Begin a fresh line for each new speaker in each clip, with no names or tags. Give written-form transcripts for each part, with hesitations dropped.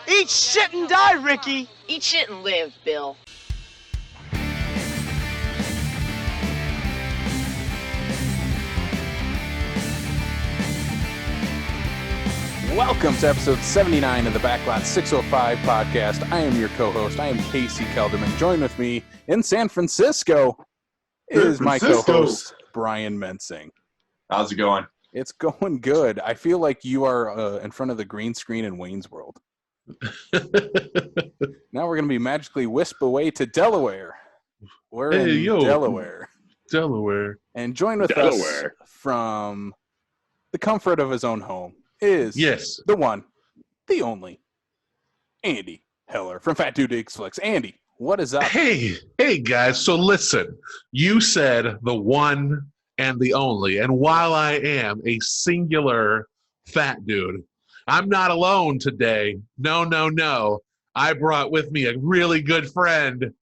Eat shit and die, Ricky!
Eat shit and live, Bill.
Welcome to episode 79 of the Backlot 605 podcast. I am your co-host. I am Casey Kelderman. Join with me in San Francisco is my co-host, Brian Mensing.
How's it going?
It's going good. I feel like you are in front of the green screen in Wayne's World. Now we're going to be magically whisked away to Delaware. We're in Delaware.
Delaware.
And join with us from the comfort of his own home is the one, the only, Andy Heller from Fat Dude Eats Flicks. Andy, what is up?
Hey guys. So listen, you said the one and the only, and while I am a singular fat dude, I'm not alone today. No. I brought with me a really good friend.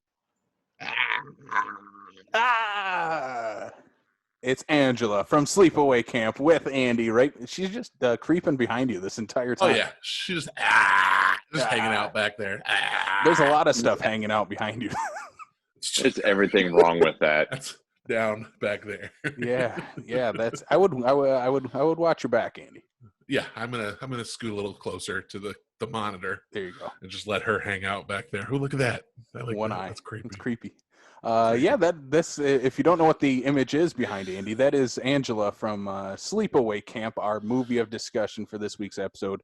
It's Angela from Sleepaway Camp with Andy, right? She's just creeping behind you this entire time.
Oh, yeah. She's just hanging out back there.
There's a lot of stuff hanging out behind you.
It's everything wrong with that.
That's down back there.
Yeah. That's I would watch your back, Andy.
Yeah, I'm gonna scoot a little closer to the monitor.
There you go.
And just let her hang out back there. Oh, look at that. I like
one
that.
eye.
That's creepy.
It's creepy. This if you don't know what the image is behind Andy, that is Angela from Sleepaway Camp, our movie of discussion for this week's episode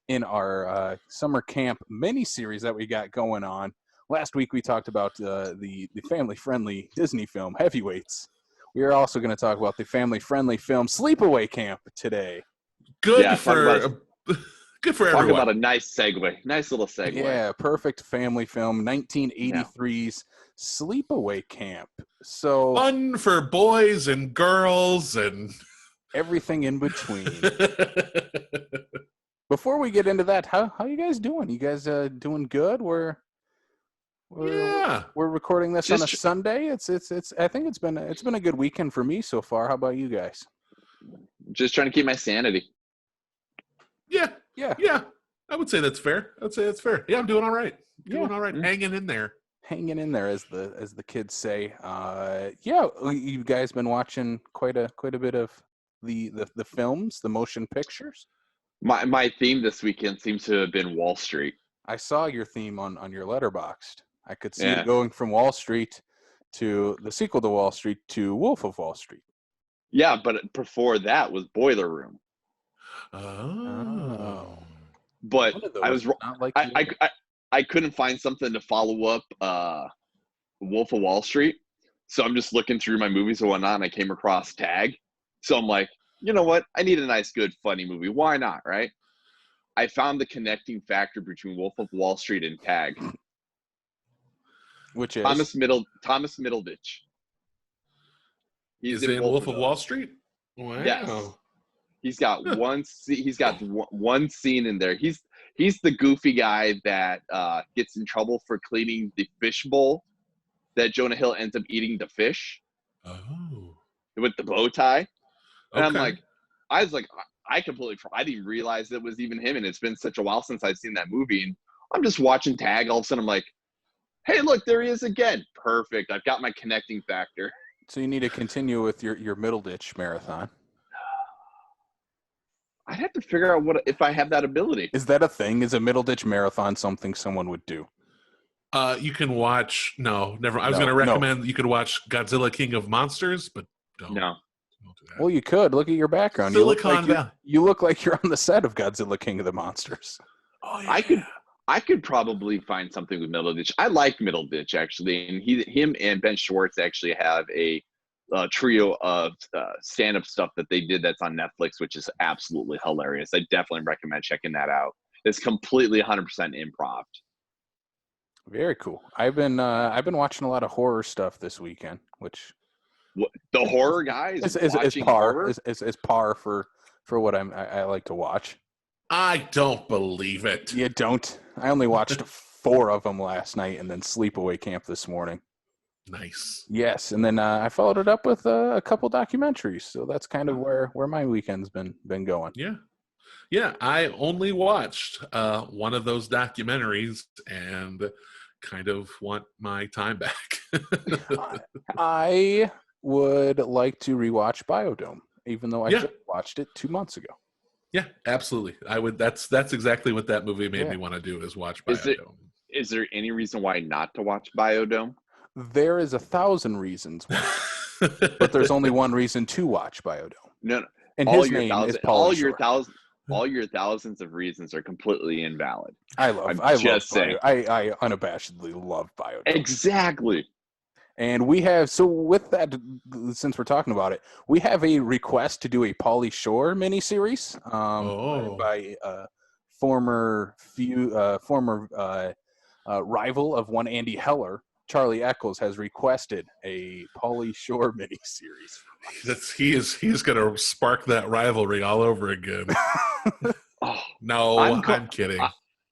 in our summer camp mini-series that we got going on. Last week we talked about the family-friendly Disney film Heavyweights. We are also going to talk about the family-friendly film Sleepaway Camp today.
Good for everyone.
Talk about a nice segue. Nice little segue.
Yeah, perfect family film, 1983's Sleepaway Camp. So
fun for boys and girls and
everything in between. Before we get into that, how you guys doing? You guys doing good? We're recording this on a Sunday. It's I think it's been a good weekend for me so far. How about you guys?
Just trying to keep my sanity.
Yeah. I would say that's fair. Yeah, I'm doing all right. Hanging in there.
Hanging in there, as the kids say. You guys been watching quite a bit of the films, the motion pictures.
My theme this weekend seems to have been Wall Street.
I saw your theme on your Letterboxd. I could see it going from Wall Street to the sequel to Wall Street to Wolf of Wall Street.
Yeah, but before that was Boiler Room.
Oh.
But I was like I couldn't find something to follow up Wolf of Wall Street. So I'm just looking through my movies and whatnot, and I came across Tag. So I'm like, you know what? I need a nice, good, funny movie. Why not, right? I found the connecting factor between Wolf of Wall Street and Tag.
Which is?
Thomas Middleditch.
He's in Wolf of Wall Street? Wow.
Yes. He's got one scene in there. He's the goofy guy that gets in trouble for cleaning the fish bowl that Jonah Hill ends up eating the fish.
Oh.
With the bow tie. And
Okay.
I didn't realize it was even him, and it's been such a while since I've seen that movie. And I'm just watching Tag, all of a sudden I'm like, hey, look, there he is again. Perfect. I've got my connecting factor.
So you need to continue with your Middleditch marathon.
I'd have to figure out if I have that ability.
Is that a thing? Is a Middleditch marathon something someone would do?
You can watch. No, never. I was going to recommend you could watch Godzilla King of Monsters, but don't.
No.
Don't do that.
Well, you could. Look at your background.
Silicon Valley.
You look like you're on the set of Godzilla King of the Monsters.
Oh, yeah.
I could probably find something with Middleditch. I like Middleditch, actually, and him and Ben Schwartz actually have a trio of stand-up stuff that they did that's on Netflix, which is absolutely hilarious. I definitely recommend checking that out. It's completely 100% improv.
Very cool. I've been watching a lot of horror stuff this weekend, which
the horror guy is
par for what I like to watch.
I don't believe it.
You don't. I only watched 4 of them last night, and then Sleepaway Camp this morning.
Nice.
Yes, and then I followed it up with a couple documentaries. So that's kind of where my weekend's been going.
Yeah. Yeah, I only watched one of those documentaries and kind of want my time back.
I would like to rewatch Biodome, even though I
Yeah.
just watched it 2 months ago.
Yeah, absolutely. I would. That's exactly what that movie made me want to do, is watch Biodome.
Is there any reason why not to watch Biodome?
There is 1,000 reasons why, but there's only one reason to watch Biodome.
No.
And his name is Pauly Shore.
All your thousands of reasons are completely invalid.
I love Biodome. I unabashedly love Biodome.
Exactly.
And we have, so with that, since we're talking about it, we have a request to do a Pauly Shore miniseries by former rival of one Andy Heller. Charlie Eccles has requested a Pauly Shore miniseries.
He is going to spark that rivalry all over again. No, I'm kidding.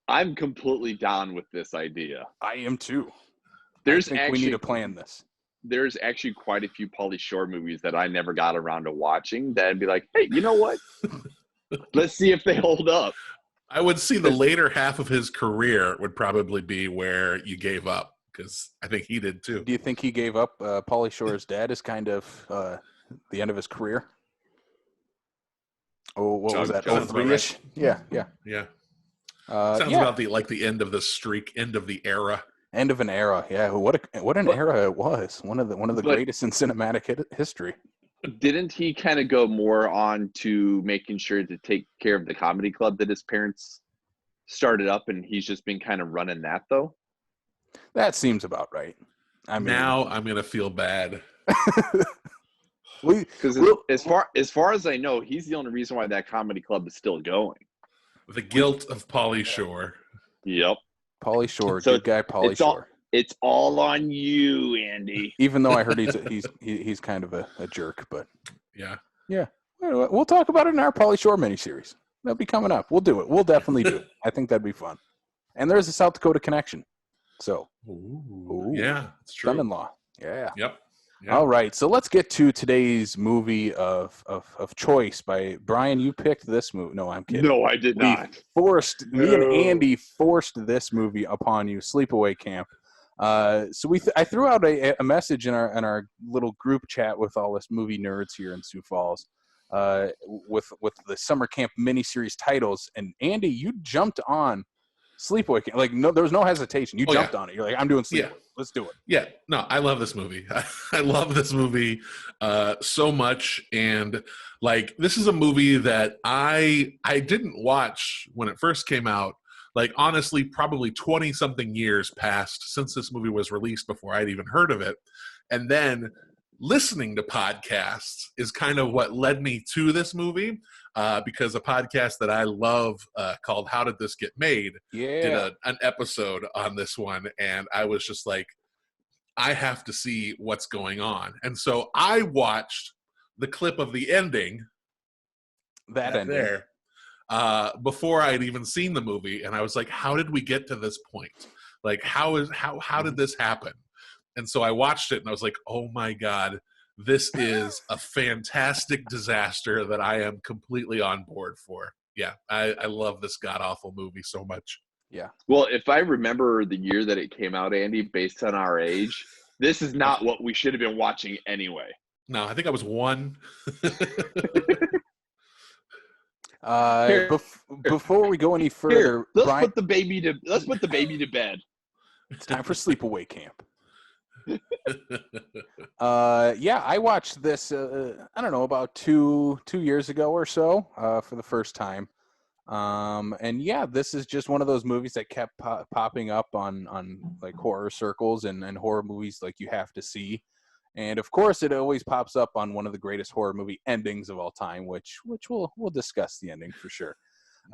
I'm completely down with this idea.
I am too.
I think
we need to plan this.
There's actually quite a few Pauly Shore movies that I never got around to watching that I'd be like, hey, you know what? Let's see if they hold up.
I would see the later half of his career would probably be where you gave up, because I think he did too.
Do you think he gave up? Pauly Shore's dad is kind of the end of his career. Oh, what was that? 03-ish? Right. Yeah.
Sounds about the end of the streak, end of the era.
End of an era. Yeah. What an era it was. One of the greatest in cinematic history.
Didn't he kind of go more on to making sure to take care of the comedy club that his parents started up, and he's just been kind of running that though?
That seems about right. I mean,
now I'm gonna feel bad.
Because as far as I know, he's the only reason why that comedy club is still going.
The guilt of Pauly Shore.
Yep.
Pauly Shore, good guy Pauly Shore.
It's all on you, Andy.
Even though I heard he's kind of a jerk, but
yeah.
We'll talk about it in our Pauly Shore miniseries. That'll be coming up. We'll do it. We'll definitely do it. I think that'd be fun. And there's a South Dakota connection. So,
yeah, it's true.
Son-in-law. Yeah.
Yep.
All right, so let's get to today's movie of choice. By Brian, you picked this movie. No, I'm kidding.
No, I did not.
Me and Andy forced this movie upon you, Sleepaway Camp. So I threw out a message in our little group chat with all us movie nerds here in Sioux Falls, with the summer camp miniseries titles, and Andy, you jumped on Sleepaway Camp. Like, no, there was no hesitation. You jumped on it. You're like, I'm doing Sleepaway.
Yeah.
Let's do it.
Yeah, no, I love this movie. I love this movie so much, and like, this is a movie that I didn't watch when it first came out. Like, honestly, probably 20-something years passed since this movie was released before I'd even heard of it. And then listening to podcasts is kind of what led me to this movie, because a podcast that I love called How Did This Get Made did an episode on this one. And I was just like, I have to see what's going on. And so I watched the clip of the ending.
That ending.
There. Before I'd even seen the movie, and I was like, how did we get to this point? Like, how did this happen? And so I watched it and I was like, oh my God, this is a fantastic disaster that I am completely on board for. Yeah, I love this god-awful movie so much.
Yeah.
Well, if I remember the year that it came out, Andy, based on our age, this is not what we should have been watching anyway.
No, I think I was 1.
Before we go any further,
let's
Brian,
put the baby to bed.
It's time for Sleepaway Camp. I watched this. I don't know, about two years ago or so, for the first time. And yeah, this is just one of those movies that kept popping up on like horror circles and horror movies like you have to see. And of course, it always pops up on one of the greatest horror movie endings of all time, which we'll discuss the ending for sure.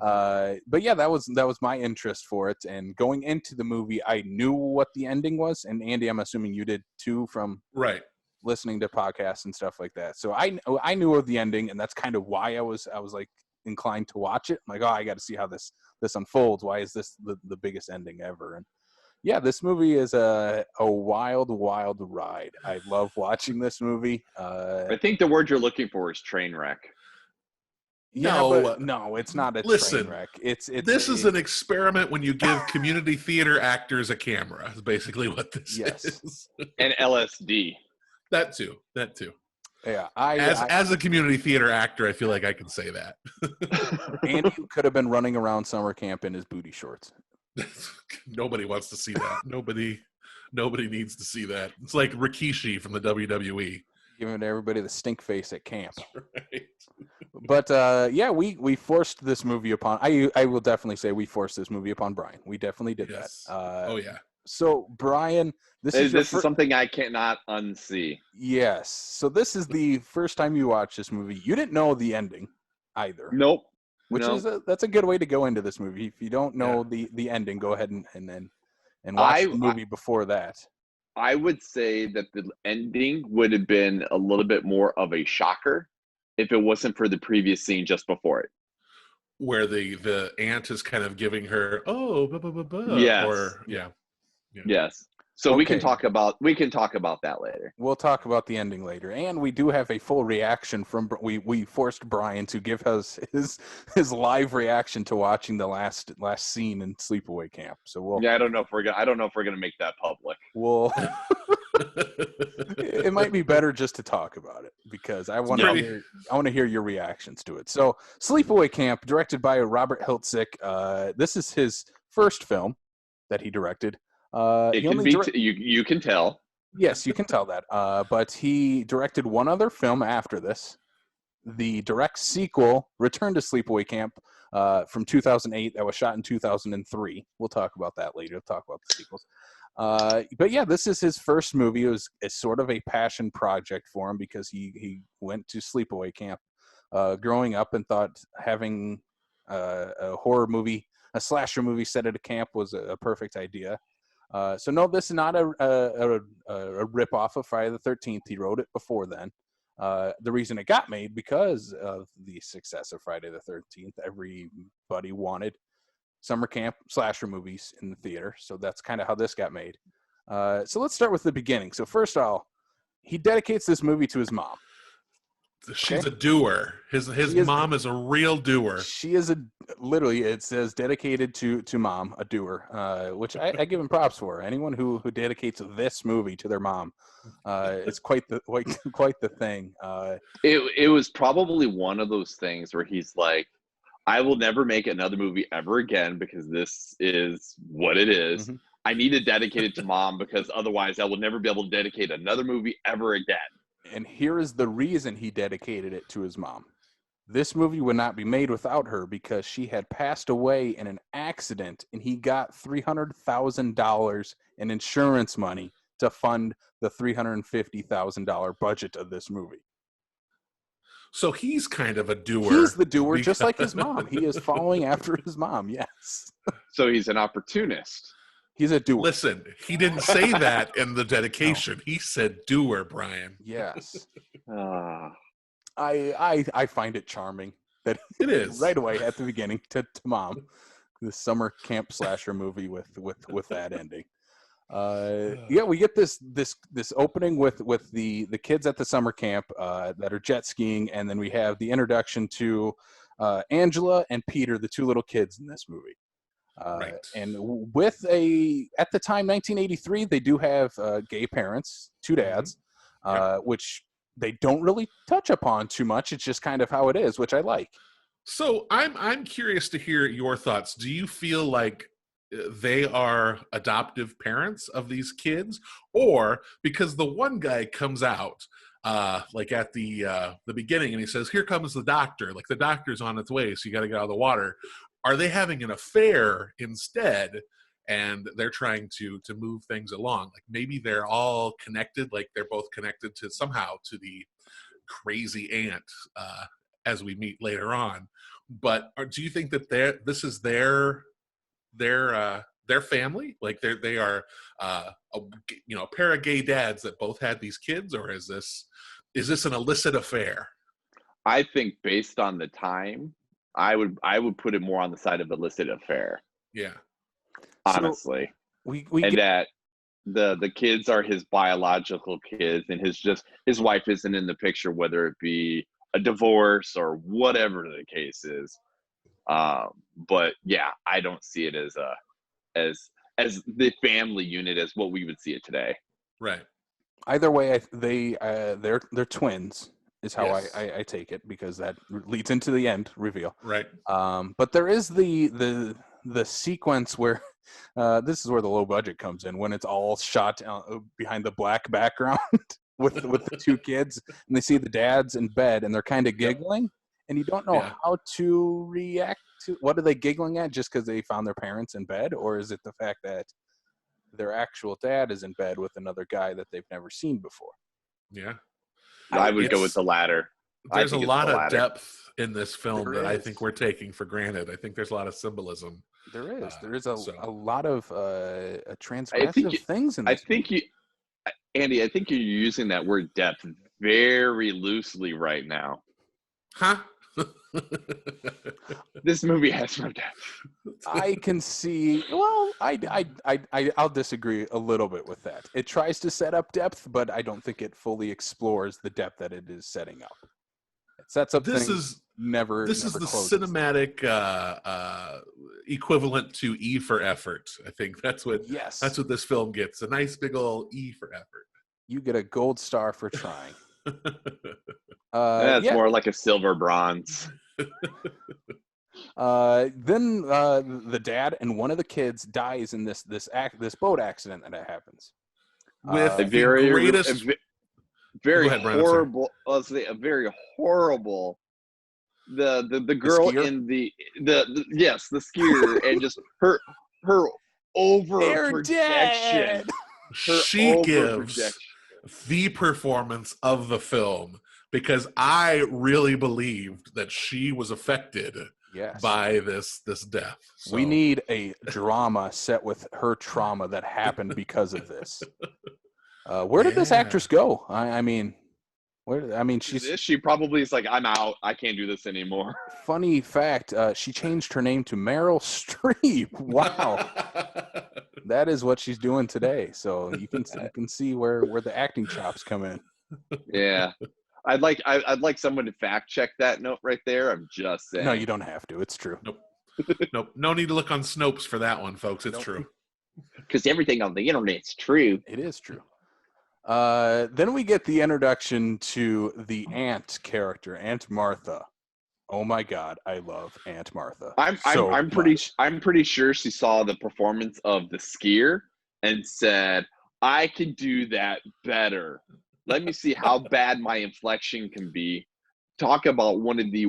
But yeah, that was my interest for it. And going into the movie, I knew what the ending was. And Andy, I'm assuming you did too, from listening to podcasts and stuff like that. So I knew of the ending, and that's kind of why I was like inclined to watch it. I'm like, oh, I got to see how this unfolds. Why is this the biggest ending ever? And yeah, this movie is a wild, wild ride. I love watching this movie.
I think the word you're looking for is train wreck.
No, it's not a train wreck.
This is an experiment when you give community theater actors a camera. Is basically what this is.
And LSD.
That too.
Yeah,
as a community theater actor, I feel like I can say that.
Andy could have been running around summer camp in his booty shorts.
Nobody wants to see that. Nobody needs to see that. It's like Rikishi from the WWE.
Giving everybody the stink face at camp.
Right.
But we forced this movie upon. I will definitely say we forced this movie upon Brian. We definitely did that.
Oh yeah.
So Brian, this is
something I cannot unsee.
Yes. So this is the first time you watched this movie. You didn't know the ending either.
Nope.
That's a good way to go into this movie. If you don't know the ending, go ahead and watch the movie before that.
I would say that the ending would have been a little bit more of a shocker if it wasn't for the previous scene just before it,
where the aunt is kind of giving her
Yes. So we can talk about that later.
We'll talk about the ending later, and we do have a full reaction from we forced Brian to give us his live reaction to watching the last scene in Sleepaway Camp. So
I don't know if we're gonna make that public.
It might be better just to talk about it because I want to hear your reactions to it. So Sleepaway Camp, directed by Robert Hiltzik. This is his first film that he directed.
You can tell.
Yes, you can tell that. But he directed one other film after this, the direct sequel, Return to Sleepaway Camp, from 2008. That was shot in 2003. We'll talk about that later. We'll talk about the sequels. But yeah, this is his first movie. It's sort of a passion project for him because he went to Sleepaway Camp growing up and thought having a horror movie, a slasher movie set at a camp was a perfect idea. So no, this is not a rip-off of Friday the 13th. He wrote it before then. The reason it got made because of the success of Friday the 13th. Everybody wanted summer camp slasher movies in the theater, so that's kind of how this got made. So let's start with the beginning. So first of all, he dedicates this movie to his mom.
She's a doer. His mom is a real doer.
She is literally, it says dedicated to mom, a doer, which I give him props for. Anyone who dedicates this movie to their mom, it's quite the thing.
It was probably one of those things where he's like, I will never make another movie ever again because this is what it is. Mm-hmm. I need to dedicate it to mom because otherwise I will never be able to dedicate another movie ever again.
And here is the reason he dedicated it to his mom. This movie would not be made without her because she had passed away in an accident and he got $300,000 in insurance money to fund the $350,000 budget of this movie.
So he's kind of a doer.
He's the doer, just like his mom. He is following after his mom, yes.
So he's an opportunist.
He's a doer.
Listen, he didn't say that in the dedication. No. He said doer, Brian.
Yes. I find it charming that it is right away at the beginning to mom, the summer camp slasher movie with that ending. We get this opening with the kids at the summer camp that are jet skiing, and then we have the introduction to Angela and Peter, the two little kids in this movie.
Right.
And at the time, 1983, they do have gay parents, two dads, which they don't really touch upon too much. It's just kind of how it is, which I like.
So I'm curious to hear your thoughts. Do you feel like they are adoptive parents of these kids, or because the one guy comes out like at the beginning and he says, "Here comes the doctor," like the doctor's on its way, so you got to get out of the water. Are they having an affair instead, and they're trying to move things along? Like maybe they're all connected, like they're both connected to somehow to the crazy aunt as we meet later on. But do you think that this is their family? Like they are a pair of gay dads that both had these kids, or is this an illicit affair?
I think based on the time, I would put it more on the side of illicit affair.
Yeah.
Honestly.
So
that the kids are his biological kids and his wife isn't in the picture, whether it be a divorce or whatever the case is. But yeah, I don't see it as the family unit as what we would see it today.
Right.
Either way, they're twins is how
Yes.
I take it, because that leads into the end reveal.
Right.
But there is the sequence where this is where the low budget comes in, when it's all shot behind the black background with the two kids, and they see the dads in bed and they're kind of giggling, and you don't know how to react to what are they giggling at, just because they found their parents in bed, or is it the fact that their actual dad is in bed with another guy that they've never seen before?
Yeah.
I would go with the latter.
There's a lot of depth in this film that I think we're taking for granted. I think there's a lot of symbolism.
There is a lot of transgressive things in this.
Andy, I think you're using that word depth very loosely right now.
Huh?
This movie has no depth.
I can see. Well, I'll disagree a little bit with that. It tries to set up depth, but I don't think it fully explores the depth that it is setting up. It sets up things. This is the
cinematic equivalent to E for effort. I think that's what this film gets. A nice big old E for effort.
You get a gold star for trying.
That's more like a silver bronze.
Then the dad and one of the kids dies in this boat accident that happens.
With the greatest,
very horrible. Let's say a very horrible. The girl in the skier and just her overprotection.
She gives the performance of the film, because I really believed that she was affected by this death. So.
We need a drama set with her trauma that happened because of this. Where did this actress go?
She probably is like, I'm out. I can't do this anymore.
Funny fact, she changed her name to Meryl Streep. Wow. That is what she's doing today. So you can see where the acting chops come in.
Yeah. I'd like someone to fact check that note right there. I'm just saying.
No, you don't have to. It's true.
Nope. No need to look on Snopes for that one, folks. It's true.
Because everything on the internet's true.
It is true. Then we get the introduction to the Aunt character, Aunt Martha. Oh my God, I love Aunt Martha.
I'm pretty sure she saw the performance of the skier and said, I can do that better. Let me see how bad my inflection can be. Talk about one of the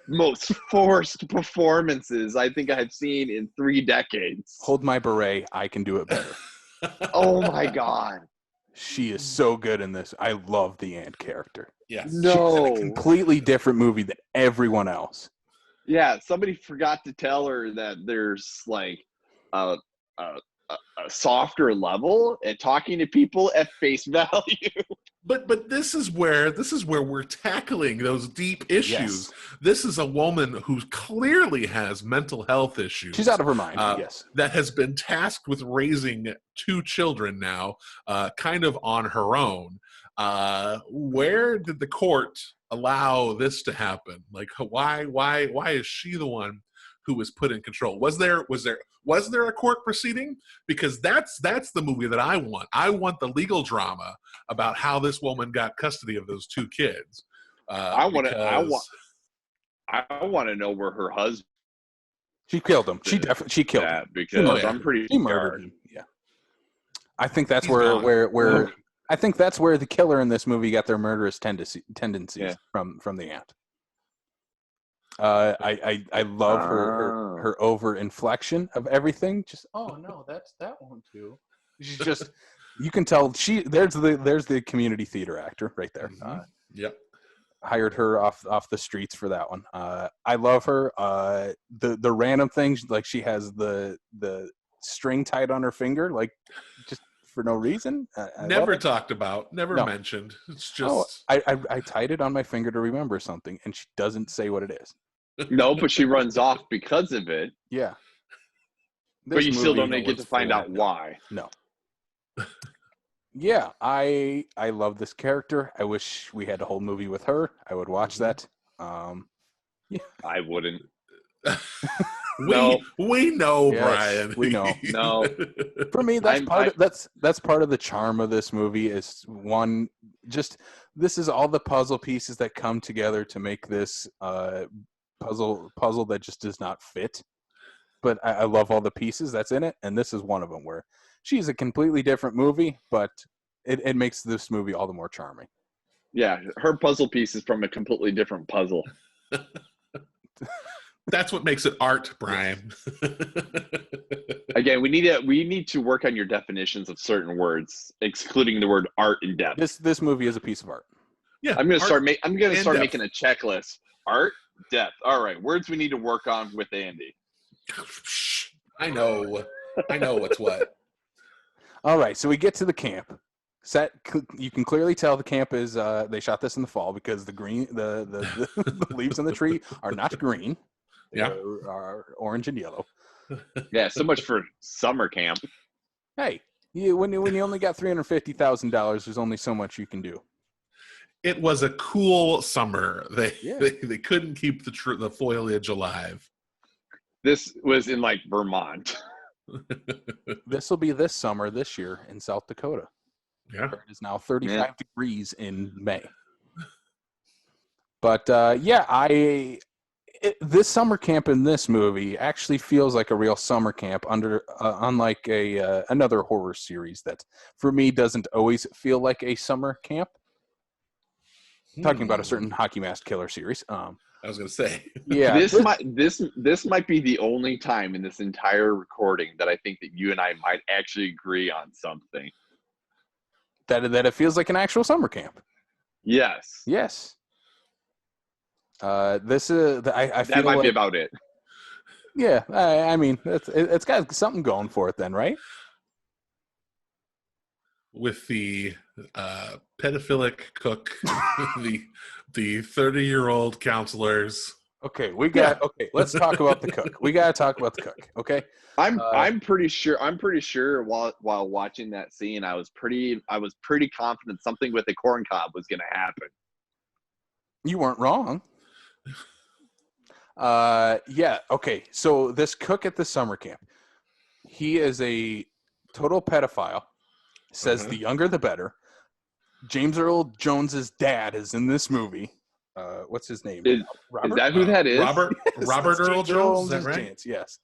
most forced performances I think I've seen in 3 decades.
Hold my beret. I can do it better.
Oh my God.
She is so good in this. I love the Aunt character.
Yes.
No. She's in a completely different movie than everyone else.
Yeah, somebody forgot to tell her that there's like a softer level and talking to people at face value.
But this is where we're tackling those deep issues.
Yes.
This is a woman who clearly has mental health issues.
She's out of her mind. Yes.
That has been tasked with raising 2 children now, kind of on her own. Where did the court allow this to happen? Like, why is she the one who was put in control? Was there a court proceeding? Because that's the movie that I want. I want the legal drama about how this woman got custody of those 2 kids.
I want to know where her husband.
She killed him. She killed him
because I'm pretty.
She murdered him. Yeah. I think that's where I think that's where the killer in this movie got their murderous tendencies from the aunt. I love her over inflection of everything. Just no, that's that one too. She's just you can tell there's the community theater actor right there.
Mm-hmm. Yep.
Hired her off the streets for that one. I love her. The random things, like she has the string tied on her finger, like just for no reason.
Never talked about, never mentioned. It's just
I tied it on my finger to remember something, and she doesn't say what it is.
No, but she runs off because of it.
Yeah.
But you still don't get to find out why.
No. Yeah, I love this character. I wish we had a whole movie with her. I would watch that. Yeah.
I wouldn't.
We know,
Yes,
Brian.
we know.
No.
For me, that's part of the charm of this movie. Is one, just this is all the puzzle pieces that come together to make this puzzle that just does not fit. But I love all the pieces that's in it, and this is one of them where she's a completely different movie, but it makes this movie all the more charming.
Yeah, her puzzle piece is from a completely different puzzle.
That's what makes it art, Brian.
Again, we need to work on your definitions of certain words, excluding the word art and depth.
This movie is a piece of art.
Yeah,
I'm gonna start making
depth.
a checklist. Art, depth. All right, words we need to work on with Andy.
I know what's what.
All right, so we get to the camp. You can clearly tell the camp is they shot this in the fall because the leaves on the tree are not green.
Yeah,
are orange and yellow.
Yeah, so much for summer camp.
Hey, when you only got $350,000, there's only so much you can do.
it was a cool summer. They couldn't keep the foliage alive.
This was in like Vermont.
This will be this summer this year in South Dakota.
Yeah,
It is now 35 degrees in May. But this summer camp in this movie actually feels like a real summer camp, unlike another horror series that, for me, doesn't always feel like a summer camp. Talking about a certain hockey mask killer series.
I was going to say,
yeah,
this might be the only time in this entire recording that I think that you and I might actually agree on something.
That it feels like an actual summer camp.
Yes.
Yes. This is I feel
that might
like,
be about it.
Yeah, I mean it's got something going for it then, right?
with the pedophilic cook, the 30-year-old counselors.
Okay, let's talk about the cook. We gotta talk about the cook. Okay.
I'm pretty sure while watching that scene, I was pretty confident something with the corn cob was gonna happen.
You weren't wrong. Yeah, okay. So this cook at the summer camp, he is a total pedophile. Says the younger the better. James Earl Jones's dad is in this movie. What's his name?
Robert? Is that who that is?
Robert Earl Jones, is that right?
James, yes.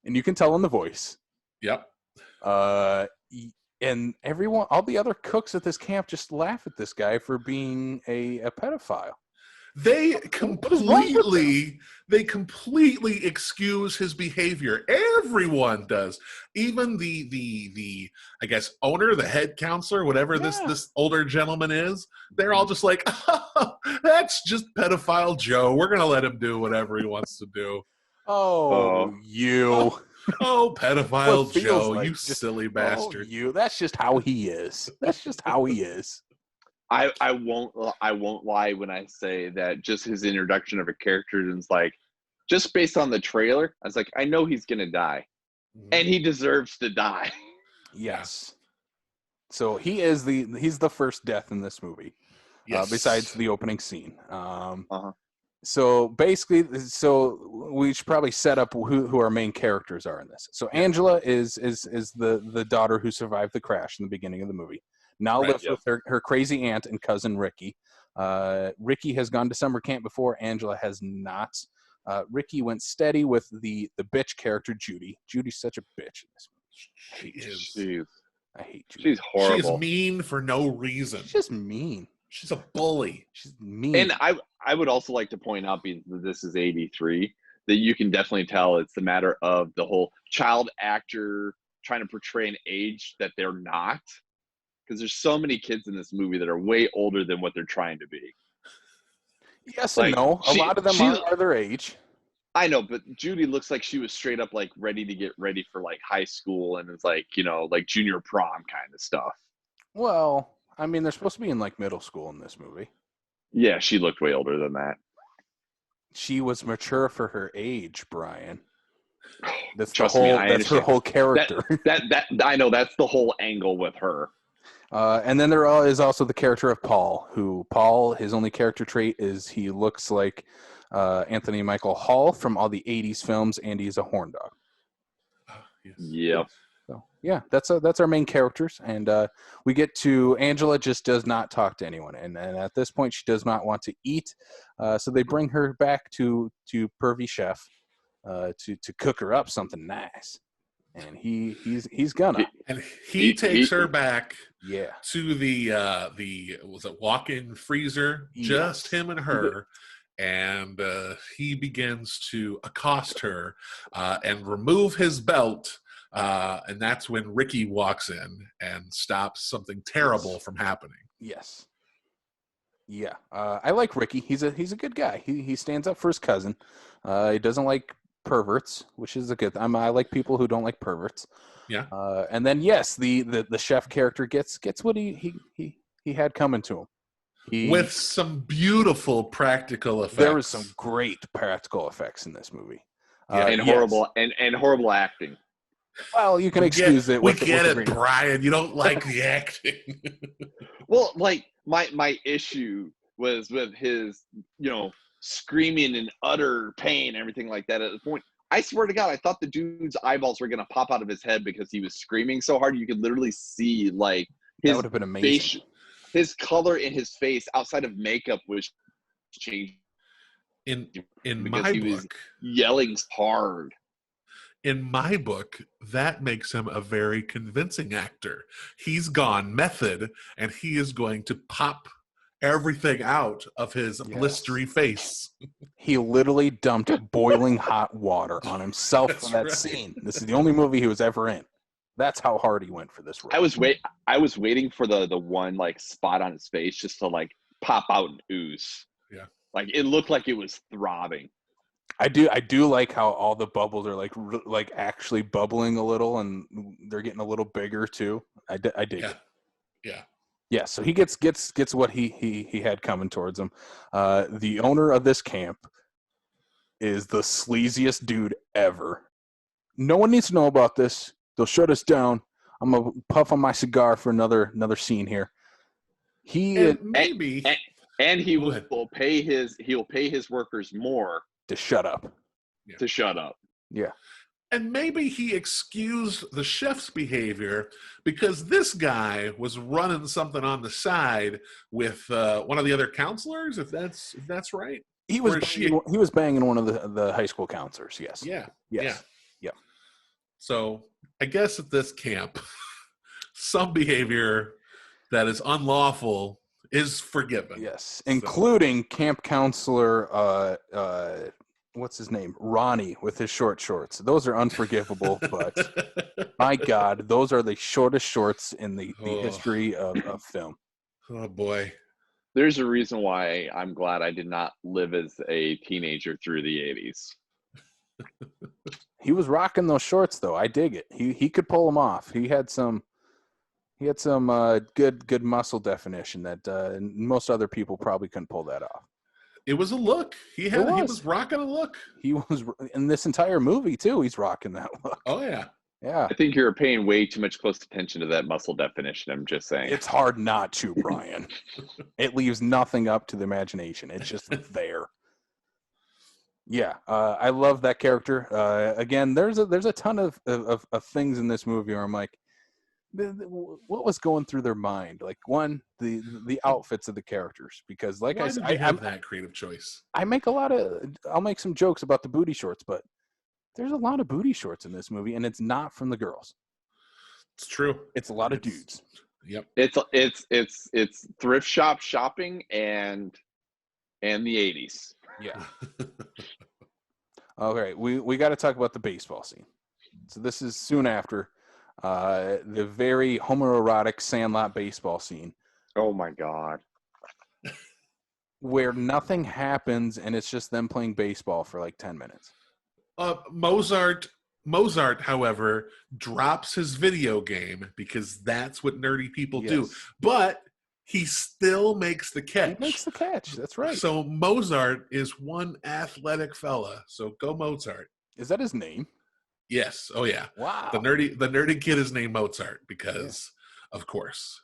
And you can tell in the voice.
Yep.
And all the other cooks at this camp just laugh at this guy for being a pedophile.
They completely excuse his behavior. Everyone does. Even the I guess owner, the head counselor, whatever this older gentleman is, they're all just like, oh, that's just pedophile Joe. We're gonna let him do whatever he wants to do.
You.
Oh, pedophile Joe, like, you silly bastard.
That's just how he is. That's just how he is.
I won't lie when I say that just his introduction of a character is like, just based on the trailer, I was like, I know he's gonna die, and he deserves to die.
Yes. So he's the first death in this movie, besides the opening scene. So basically, we should probably set up who our main characters are in this. So Angela is the daughter who survived the crash in the beginning of the movie. Now lives with her crazy aunt and cousin Ricky. Ricky has gone to summer camp before. Angela has not. Ricky went steady with the bitch character Judy. Judy's such a bitch in this movie.
She is.
I hate Judy.
She's horrible.
She's mean for no reason.
She's just mean.
She's a bully.
She's mean.
And I would also like to point out, because this is 83, that you can definitely tell it's the matter of the whole child actor trying to portray an age that they're not. Because there's so many kids in this movie that are way older than what they're trying to be.
Yes and no. A lot of them are their age.
I know, but Judy looks like she was straight up like ready to get ready for like high school, and it's like, like junior prom kind of stuff.
Well, I mean, they're supposed to be in like middle school in this movie.
Yeah, she looked way older than that.
She was mature for her age, Brian. That's
Trust me, I understand.
her whole character.
That I know, that's the whole angle with her.
And then there is also the character of Paul, his only character trait is he looks like Anthony Michael Hall from all the 80s films, and he's a horn dog.
Yes.
Yep.
So yeah, that's our main characters, and we get to Angela just does not talk to anyone, and at this point she does not want to eat, so they bring her back to Pervy Chef to cook her up something nice, and he's gonna.
And he takes her back
Yeah.
to the was it walk-in freezer,
Yes.
just him and her, and he begins to accost her and remove his belt. And that's when Ricky walks in and stops something terrible from happening.
Yes. Yeah. I like Ricky. He's a good guy. He stands up for his cousin. He doesn't like perverts, which is a good. I like people who don't like perverts.
Yeah.
And then yes, the chef character gets what he had coming to him.
With some beautiful practical effects.
There was some great practical effects in this movie.
And horrible acting.
Well, you can excuse it.
We get it, Brian. You don't like the acting.
Well, like my issue was with his, screaming in utter pain and everything like that. At the point, I swear to God, I thought the dude's eyeballs were gonna pop out of his head because he was screaming so hard. You could literally see like his
that would have been amazing.
His color in his face outside of makeup was changed.
In
because
my
he was
book,
yelling hard.
in my book, that makes him a very convincing actor. He's gone method, and he is going to pop everything out of his blistery face.
He literally dumped boiling hot water on himself for that scene. This is the only movie he was ever in. That's how hard he went for this role.
I was waiting for the one like spot on his face just to like pop out and ooze.
Yeah.
Like it looked like it was throbbing.
I do like how all the bubbles are like actually bubbling a little, and they're getting a little bigger too. I dig it. Yeah. So he gets what he had coming towards him. The owner of this camp is the sleaziest dude ever. No one needs to know about this. They'll shut us down. I'm gonna puff on my cigar for another scene here. He
will pay his workers more
to shut up.
Yeah.
And maybe he excused the chef's behavior because this guy was running something on the side with one of the other counselors, if that's right.
He was banging one of the high school counselors, yes.
Yeah.
Yes. Yeah.
So I guess at this camp, some behavior that is unlawful is forgiven.
Yes, including camp counselor, what's his name? Ronnie with his short shorts. Those are unforgivable, but my God, those are the shortest shorts in the history of film.
Oh, boy.
There's a reason why I'm glad I did not live as a teenager through the 80s.
He was rocking those shorts, though. I dig it. He could pull them off. He had some good muscle definition that most other people probably couldn't pull that off.
It was a look. He was rocking a look.
He was in this entire movie too. He's rocking that look.
Oh yeah.
Yeah.
I think you're paying way too much close attention to that muscle definition. I'm just saying.
It's hard not to, Brian. It leaves nothing up to the imagination. It's just there. Yeah, I love that character. Again, there's a ton of things in this movie where I'm like, what was going through their mind? Like, one, the outfits of the characters, because like I have
that creative choice.
I'll make some jokes about the booty shorts, but there's a lot of booty shorts in this movie, and it's not from the girls.
It's true.
It's a lot of dudes.
Yep.
It's thrift shop shopping and the 80s.
Yeah. Okay, we got to talk about the baseball scene. So this is soon after the very homoerotic Sandlot baseball scene.
Oh my God.
Where nothing happens and it's just them playing baseball for like 10 minutes.
Mozart, however, drops his video game because that's what nerdy people do. But he still makes the catch.
He makes the catch. That's right.
So Mozart is one athletic fella. So go Mozart.
Is that his name?
Yes. Oh yeah.
Wow.
The nerdy kid is named Mozart because, of course.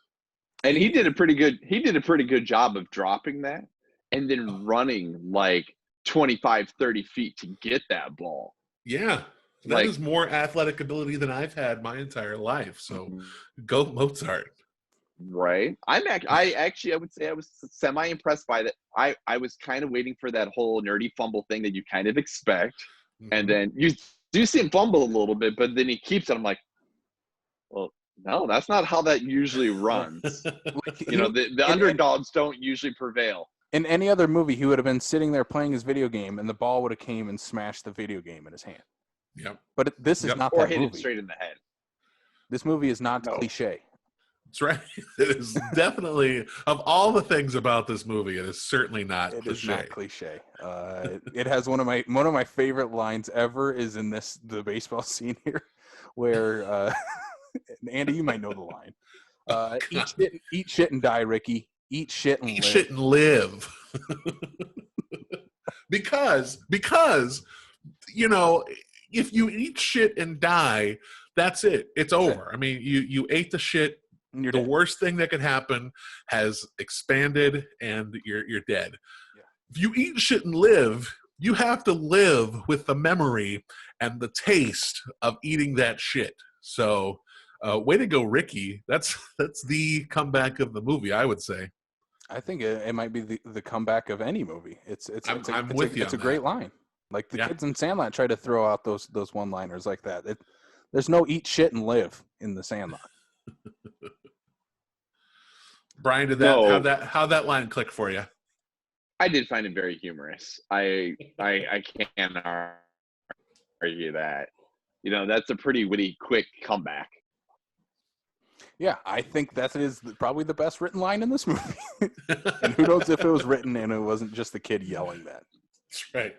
And he did a pretty good job of dropping that and then running like 25, 30 feet to get that ball.
Yeah. That is more athletic ability than I've had my entire life. So go Mozart.
Right. I would say I was semi impressed by that. I was kind of waiting for that whole nerdy fumble thing that you kind of expect. Mm-hmm. And then you do see him fumble a little bit, but then he keeps it. I'm like, well, no, that's not how that usually runs. The underdogs don't usually prevail.
In any other movie, he would have been sitting there playing his video game, and the ball would have came and smashed the video game in his hand.
Yep.
But this is not
or
that
hit
movie.
It straight in the head.
This movie is not cliche.
That's right. It is definitely, of all the things about this movie, it is certainly not cliche. It is not
cliche. It has one of my favorite lines ever is in the baseball scene here, where Andy, you might know the line. Eat shit and die, Ricky. Eat shit and live.
Shit and live. because if you eat shit and die, that's it. It's over. I mean, you ate the shit.
You're
the
dead.
Worst thing that could happen has expanded, and you're dead. Yeah. If you eat shit and live, you have to live with the memory and the taste of eating that shit. So, way to go, Ricky. That's the comeback of the movie, I would say.
I think it might be the comeback of any movie. It's a great line. Like the kids in Sandlot try to throw out those one-liners like that. There's no eat shit and live in the Sandlot.
Brian, how'd that line click for you?
I did find it very humorous. I can't argue that. That's a pretty witty, quick comeback.
Yeah, I think that is probably the best written line in this movie. And who knows if it was written and it wasn't just the kid yelling that.
That's right.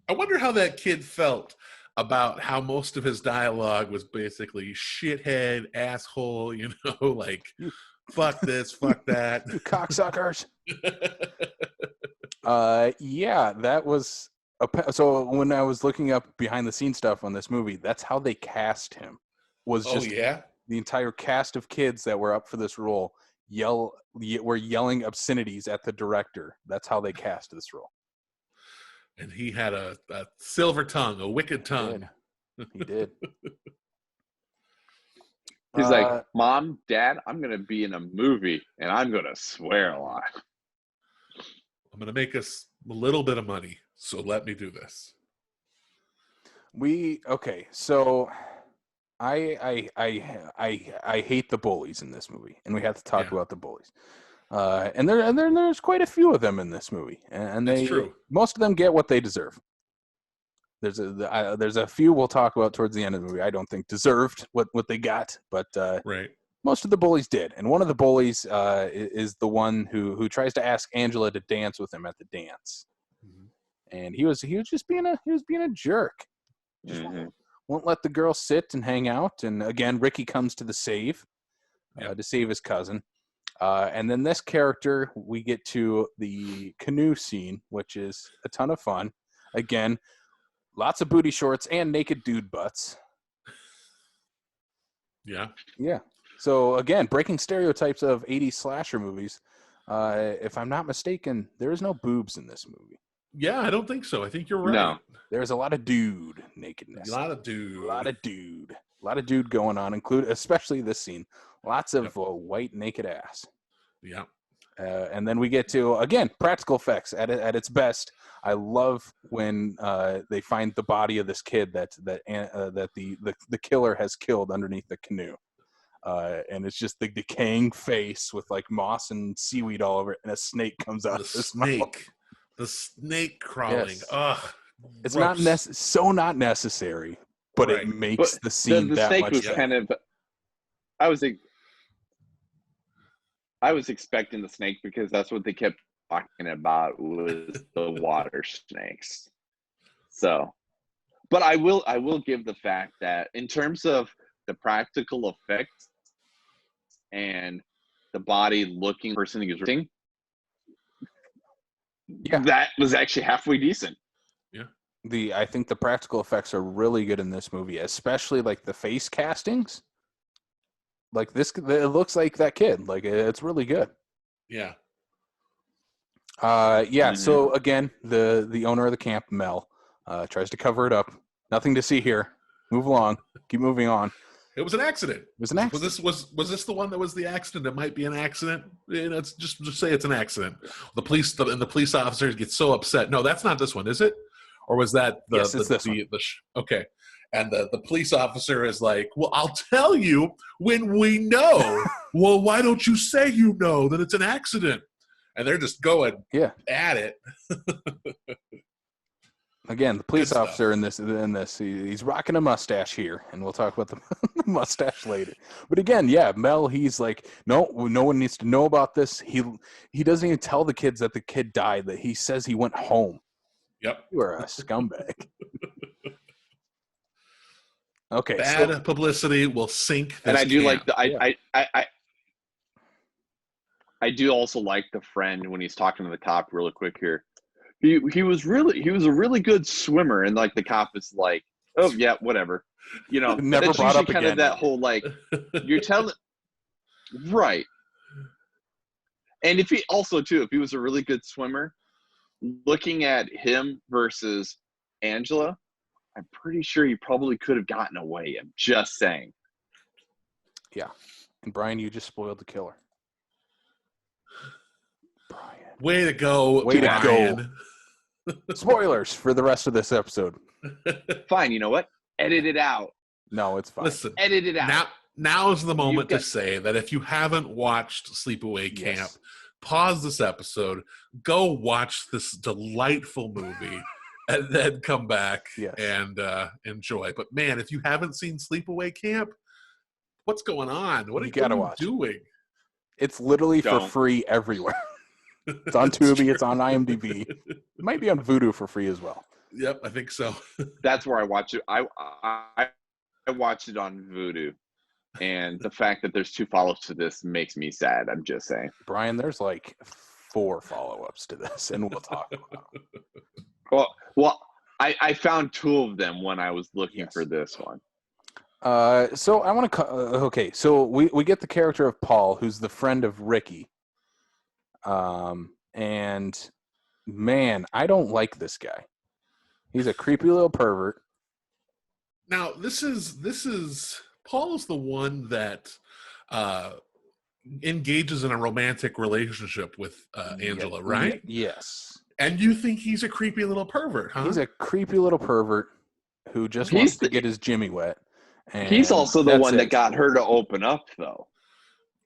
I wonder how that kid felt about how most of his dialogue was basically shithead, asshole, like fuck this, fuck that.
You cocksuckers. Yeah, that was so when I was looking up behind the scenes stuff on this movie, that's how they cast him. Was just the entire cast of kids that were up for this role were yelling obscenities at the director. That's how they cast this role.
And he had a silver tongue, a wicked tongue.
He did.
He's like, Mom, Dad, I'm going to be in a movie, and I'm going to swear a lot.
I'm going to make us a little bit of money, so let me do this.
So I hate the bullies in this movie, and we have to talk about the bullies. And there's quite a few of them in this movie, and most of them get what they deserve. There's a few we'll talk about towards the end of the movie I don't think deserved what they got, but most of the bullies did. And one of the bullies is the one who tries to ask Angela to dance with him at the dance, and he was just being a jerk. Just won't let the girl sit and hang out. And again, Ricky comes to the save to save his cousin. And then this character, we get to the canoe scene, which is a ton of fun. Again, lots of booty shorts and naked dude butts.
Yeah.
Yeah. So again, breaking stereotypes of 80s slasher movies. If I'm not mistaken, there is no boobs in this movie.
Yeah, I don't think so. I think you're right.
No.
There's a lot of dude nakedness.
A lot of dude
going on, especially this scene. Lots of white naked ass.
Yeah.
And then we get to, again, practical effects at its best. I love when they find the body of this kid that the killer has killed underneath the canoe. And it's just the decaying face with like moss and seaweed all over it, and a snake comes out of his mouth.
The snake crawling. Yes. Ugh.
It's not necessary, but it makes the scene
the
that
snake
much
was
better.
kind of. I was expecting the snake because that's what they kept talking about was the water snakes. So, but I will give the fact that in terms of the practical effects and the body looking person who's reading, that was actually halfway decent.
Yeah.
I think the practical effects are really good in this movie, especially like the face castings. Like this, it looks like that kid. Like it's really good.
Yeah.
Yeah. So again, the owner of the camp, Mel, tries to cover it up. Nothing to see here. Move along. Keep moving on.
It was an accident.
It was an accident.
Was this the one that was the accident? It might be an accident. It's just say it's an accident. The police officers get so upset. No, that's not this one, is it? Or was that
yes, it's this one.
Okay. And the police officer is like, well, I'll tell you when we know. Well, why don't you say you know that it's an accident? And they're just going at it.
Again, the police officer in this, he's rocking a mustache here, and we'll talk about the mustache later. But again, Mel, he's like, no one needs to know about this. He doesn't even tell the kids that the kid died. That he says he went home.
Yep,
you are a scumbag. Okay,
bad publicity will sink this
and I do
camp.
like I do also like the friend when he's talking to the cop really quick here. He was a really good swimmer, and like the cop is like, oh yeah, whatever, you know.
Never
that's
brought up
kind
again.
Of that whole like you're telling right. And if he was a really good swimmer, looking at him versus Angela, I'm pretty sure he probably could have gotten away. I'm just saying.
Yeah, and Brian, you just spoiled the killer. Brian,
way to go!
Way to go! Spoilers for the rest of this episode.
Fine, you know what? Edit it out.
No, it's fine.
Listen,
edit it out.
Now is the moment to say that if you haven't watched Sleepaway Camp, pause this episode, go watch this delightful movie, and then come back and enjoy. But man, if you haven't seen Sleepaway Camp, what's going on? What are you doing?
It's literally for free everywhere. It's on Tubi. It's on IMDb. It might be on Vudu for free as well.
Yep, I think so.
That's where I watch it. I watched it on Vudu, and the fact that there's 2 follow-ups to this makes me sad. I'm just saying.
Brian, there's like 4 follow-ups to this, and we'll talk about them.
Well, I found 2 of them when I was looking for this one.
So I want to. Okay, so we get the character of Paul, who's the friend of Ricky. And man, I don't like this guy. He's a creepy little pervert.
Now, this is Paul's the one that engages in a romantic relationship with Angela, right?
Yes.
And you think he's a creepy little pervert, huh?
He's a creepy little pervert who just wants to get his Jimmy wet. And
he's also the one that got her to open up, though.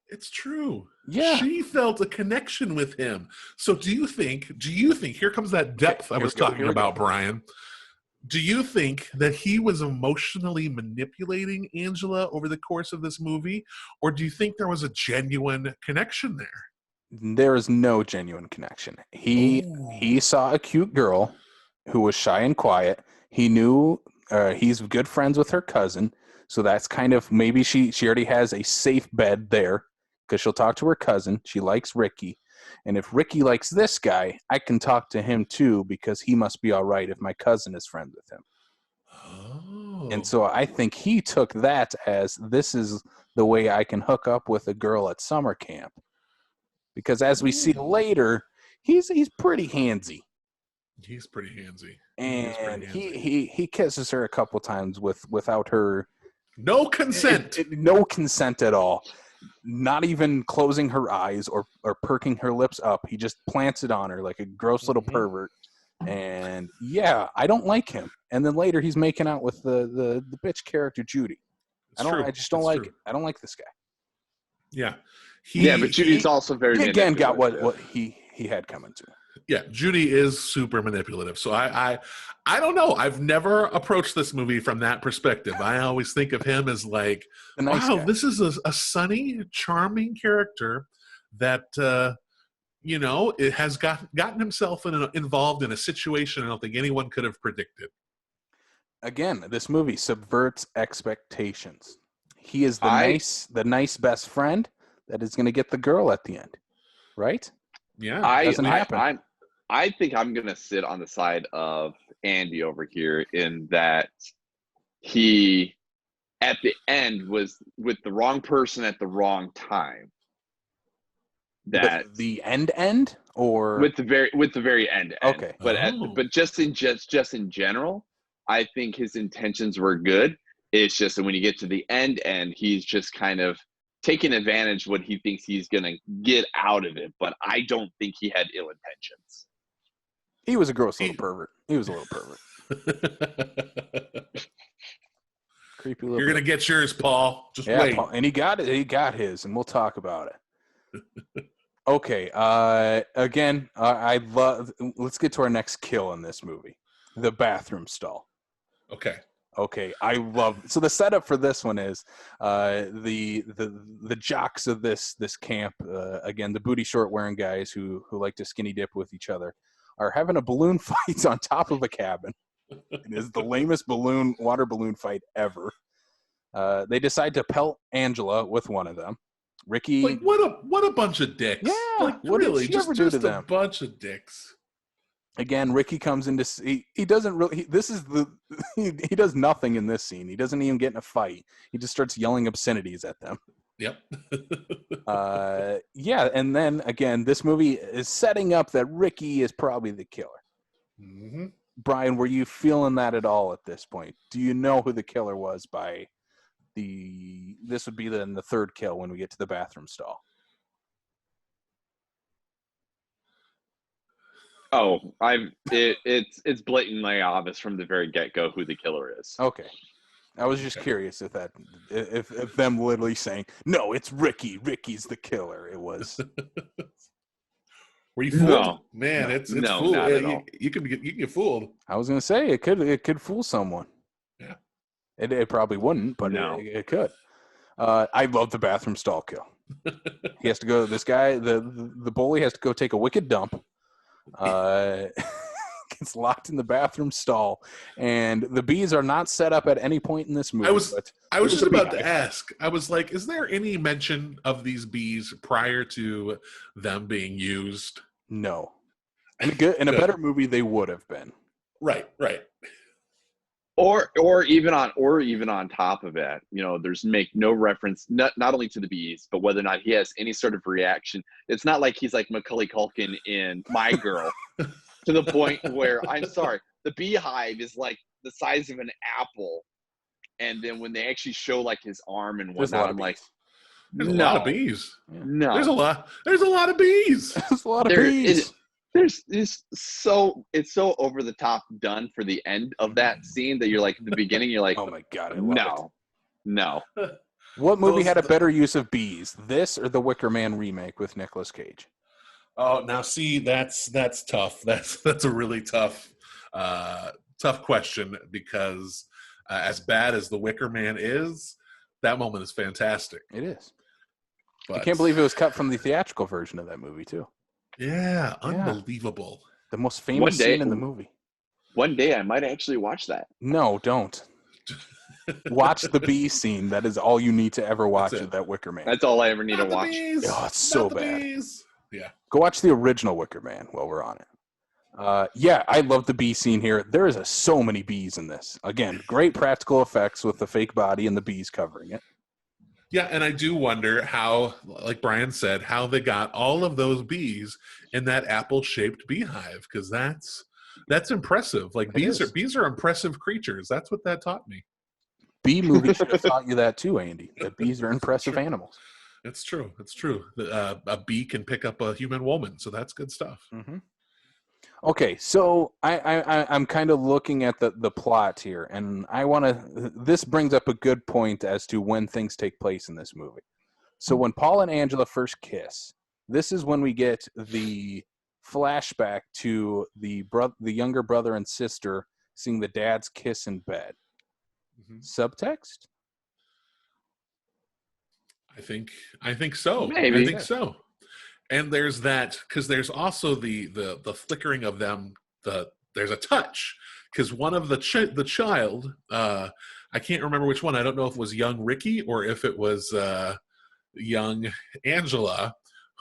It's true.
Yeah.
She felt a connection with him. So do you think, here comes that depth I was talking about, Brian. Do you think that he was emotionally manipulating Angela over the course of this movie? Or do you think there was a genuine connection there?
There is no genuine connection. He saw a cute girl who was shy and quiet. He knew he's good friends with her cousin. So that's kind of, maybe she already has a safe bed there because she'll talk to her cousin. She likes Ricky. And if Ricky likes this guy, I can talk to him too because he must be all right if my cousin is friends with him. Oh. And so I think he took that as, this is the way I can hook up with a girl at summer camp. Because as we see later, he's pretty handsy.
He's pretty handsy.
And he kisses her a couple times without her...
No consent.
No consent at all. Not even closing her eyes or perking her lips up. He just plants it on her like a gross little pervert. And yeah, I don't like him. And then later he's making out with the bitch character Judy. I just don't like it. I don't like this guy.
Yeah.
But Judy's also very
again got what he had coming to.
Yeah, Judy is super manipulative. So I don't know. I've never approached this movie from that perspective. I always think of him as like, wow, this is a sunny, charming character that it has gotten himself involved in a situation I don't think anyone could have predicted.
Again, this movie subverts expectations. He is the nice best friend that is going to get the girl at the end, right?
Yeah,
doesn't happen.
I think I'm going to sit on the side of Andy over here in that he at the end was with the wrong person at the wrong time. That
the end or
with the very end.
Okay.
But just in general, I think his intentions were good. It's just that when you get to the end, he's just kind of taking advantage of what he thinks he's gonna get out of it. But I don't think he had ill intentions.
He was a gross little pervert. He was a little pervert. Creepy little.
You're gonna get yours, Paul. Just wait.
Paul, and he got it. He got his, and we'll talk about it. Okay. Again, I love. Let's get to our next kill in this movie, the bathroom stall. Okay. I love. So the setup for this one is the jocks of this camp. Again, the booty short wearing guys who like to skinny dip with each other are having a balloon fight on top of a cabin. It is the lamest water balloon fight ever. They decide to pelt Angela with one of them. Ricky,
like what a bunch of dicks.
Yeah,
like
what
really,
did she ever do to them?
A bunch of dicks.
Again, Ricky comes in to see. He doesn't really. He does nothing in this scene. He doesn't even get in a fight. He just starts yelling obscenities at them.
Yep.
Yeah, and then again, this movie is setting up that Ricky is probably the killer.
Mm-hmm.
Brian, were you feeling that at all at this point? Do you know who the killer was by this would be then the third kill when we get to the bathroom stall?
Oh, it's blatantly obvious from the very get-go who the killer is.
Okay. I was just curious if them literally saying, "No, it's Ricky. Ricky's the killer." It was.
Were you fooled?
No.
Man, it's
no,
fooled.
not at all.
You can get fooled.
I was gonna say it could fool someone.
Yeah.
It probably wouldn't, but
No.
it could. I love the bathroom stall kill. He has to go. This guy, the bully, has to go take a wicked dump. Gets locked in the bathroom stall, and the bees are not set up at any point in this movie.
I was just about to ask. I was like, is there any mention of these bees prior to them being used?
No. In a better movie, they would have been.
Right.
Or even on top of it, there's make no reference not only to the bees, but whether or not he has any sort of reaction. It's not like he's like Macaulay Culkin in My Girl, to the point where, I'm sorry, the beehive is like the size of an apple, and then when they actually show like his arm and whatnot, I'm like,
there's a lot of bees.
No,
there's a lot of bees.
There's a lot of bees.
It's so over the top done for the end of that scene that you're like, at the beginning, you're like,
oh my God, I love
no.
What movie had a better use of bees, this or the Wicker Man remake with Nicolas Cage?
Oh, now see, that's tough. That's a really tough question, because as bad as the Wicker Man is, that moment is fantastic.
It is.
But,
I can't believe it was cut from the theatrical version of that movie too.
Yeah, unbelievable.
The most famous scene in the movie.
One day I might actually watch that.
No, don't. Watch the bee scene. That is all you need to ever watch of that Wicker Man.
That's all I ever need to watch.
Oh, it's so bad.
Yeah.
Go watch the original Wicker Man while we're on it. Yeah, I love the bee scene here. There is so many bees in this. Again, great practical effects with the fake body and the bees covering it.
Yeah, and I do wonder how, like Brian said, how they got all of those bees in that apple-shaped beehive, because that's impressive. Like bees are impressive creatures. That's what that taught me.
Bee movie should have taught you that too, Andy. That bees are impressive animals.
It's true. It's true. A bee can pick up a human woman, so that's good stuff.
Mm-hmm. Okay, so I'm kind of looking at the plot here, and this brings up a good point as to when things take place in this movie. So when Paul and Angela first kiss, this is when we get the flashback to the younger brother and sister seeing the dad's kiss in bed. Mm-hmm. Subtext? I
think so.
Maybe.
I think so. And there's that, because there's also the flickering of them. There's a touch, because one of the child, I can't remember which one. I don't know if it was young Ricky or if it was young Angela,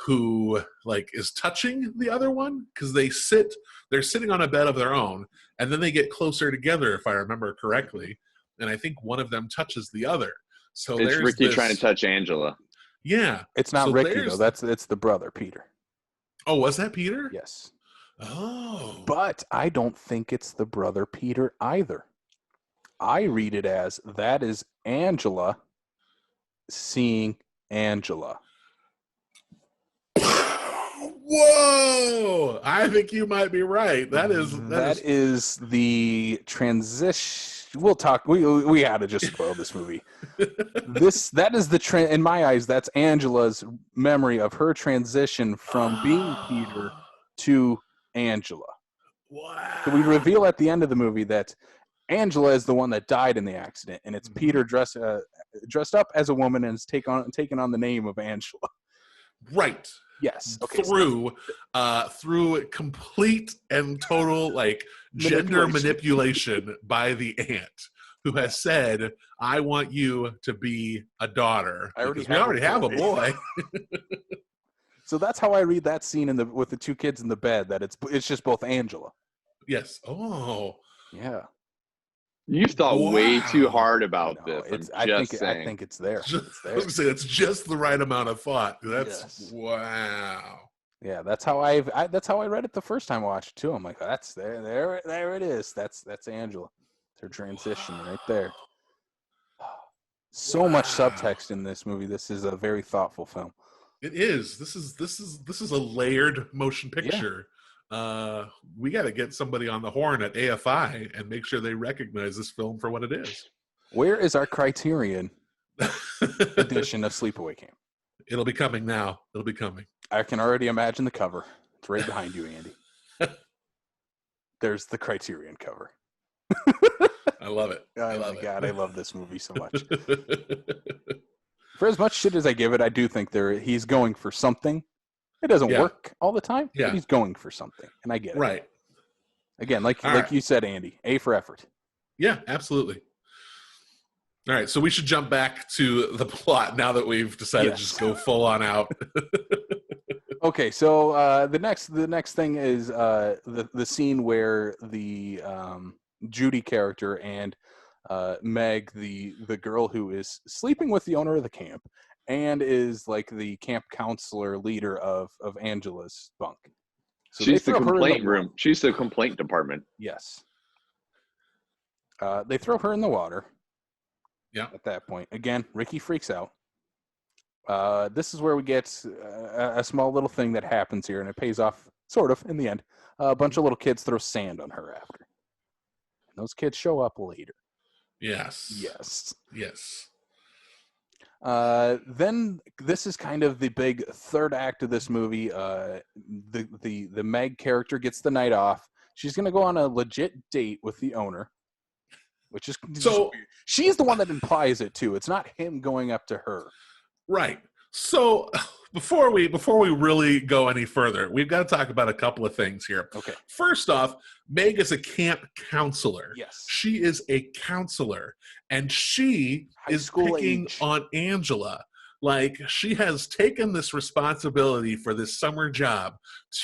who like is touching the other one, because they're sitting on a bed of their own, and then they get closer together, if I remember correctly, and I think one of them touches the other. So
it's
there's
Ricky trying to touch Angela.
Yeah.
It's not
so
Ricky though. It's the brother, Peter.
Oh, was that Peter?
Yes.
Oh.
But I don't think it's the brother Peter either. I read it as that is Angela seeing Angela.
Whoa! I think you might be right. That is
the transition. We'll talk. We had to just spoil this movie. That is the in my eyes. That's Angela's memory of her transition from being Peter to Angela.
Wow!
So we reveal at the end of the movie that Angela is the one that died in the accident, and it's Peter dressed up as a woman and is taken on the name of Angela.
Right.
Yes. Okay.
Through complete and total gender manipulation by the aunt, who has said, "I want you to be a daughter." We already have a boy.
So that's how I read that scene with the two kids in the bed. That it's just both Angela.
Yes. Oh.
Yeah.
You've thought way too hard about this.
I think it's there.
I was gonna say it's just the right amount of thought. Wow.
Yeah, that's how I read it the first time I watched it too. I'm like, that's there it is. That's Angela. It's her transition right there. So much subtext in this movie. This is a very thoughtful film.
It is. This is a layered motion picture. Yeah. We got to get somebody on the horn at AFI and make sure they recognize this film for what it is.
Where is our Criterion edition of Sleepaway Camp?
It'll be coming now. It'll be coming.
I can already imagine the cover. It's right behind you, Andy. There's the Criterion cover.
I love it.
Oh my God, I love this movie so much. For as much shit as I give it, I do think he's going for something. It doesn't work all the time, but he's going for something, and I get it.
Right.
Again, like you said, Andy, A for effort.
Yeah, absolutely. All right, so we should jump back to the plot now that we've decided to just go full on out.
Okay, so the next thing is the scene where the Judy character and Meg, the girl who is sleeping with the owner of the camp and is like the camp counselor leader of Angela's bunk. So
she's the complaint room. She's the complaint department.
Yes. They throw her in the water.
Yeah.
At that point, again, Ricky freaks out. This is where we get a small little thing that happens here, and it pays off sort of in the end. A bunch of little kids throw sand on her after. And those kids show up later.
Yes.
Then this is kind of the big third act of this movie. The Meg character gets the night off. She's going to go on a legit date with the owner, which is so she's the one that implies it too. It's not him going up to her.
Right. So before we really go any further, we've got to talk about a couple of things here.
Okay.
First off, Meg is a camp counselor.
Yes.
She is a counselor, and she is picking on Angela. Like, she has taken this responsibility for this summer job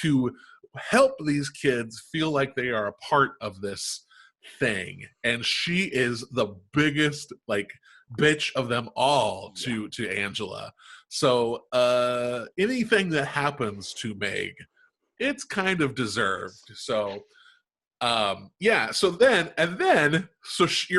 to help these kids feel like they are a part of this thing. And she is the biggest, bitch of them all to Angela. So anything that happens to Meg, it's kind of deserved. So you're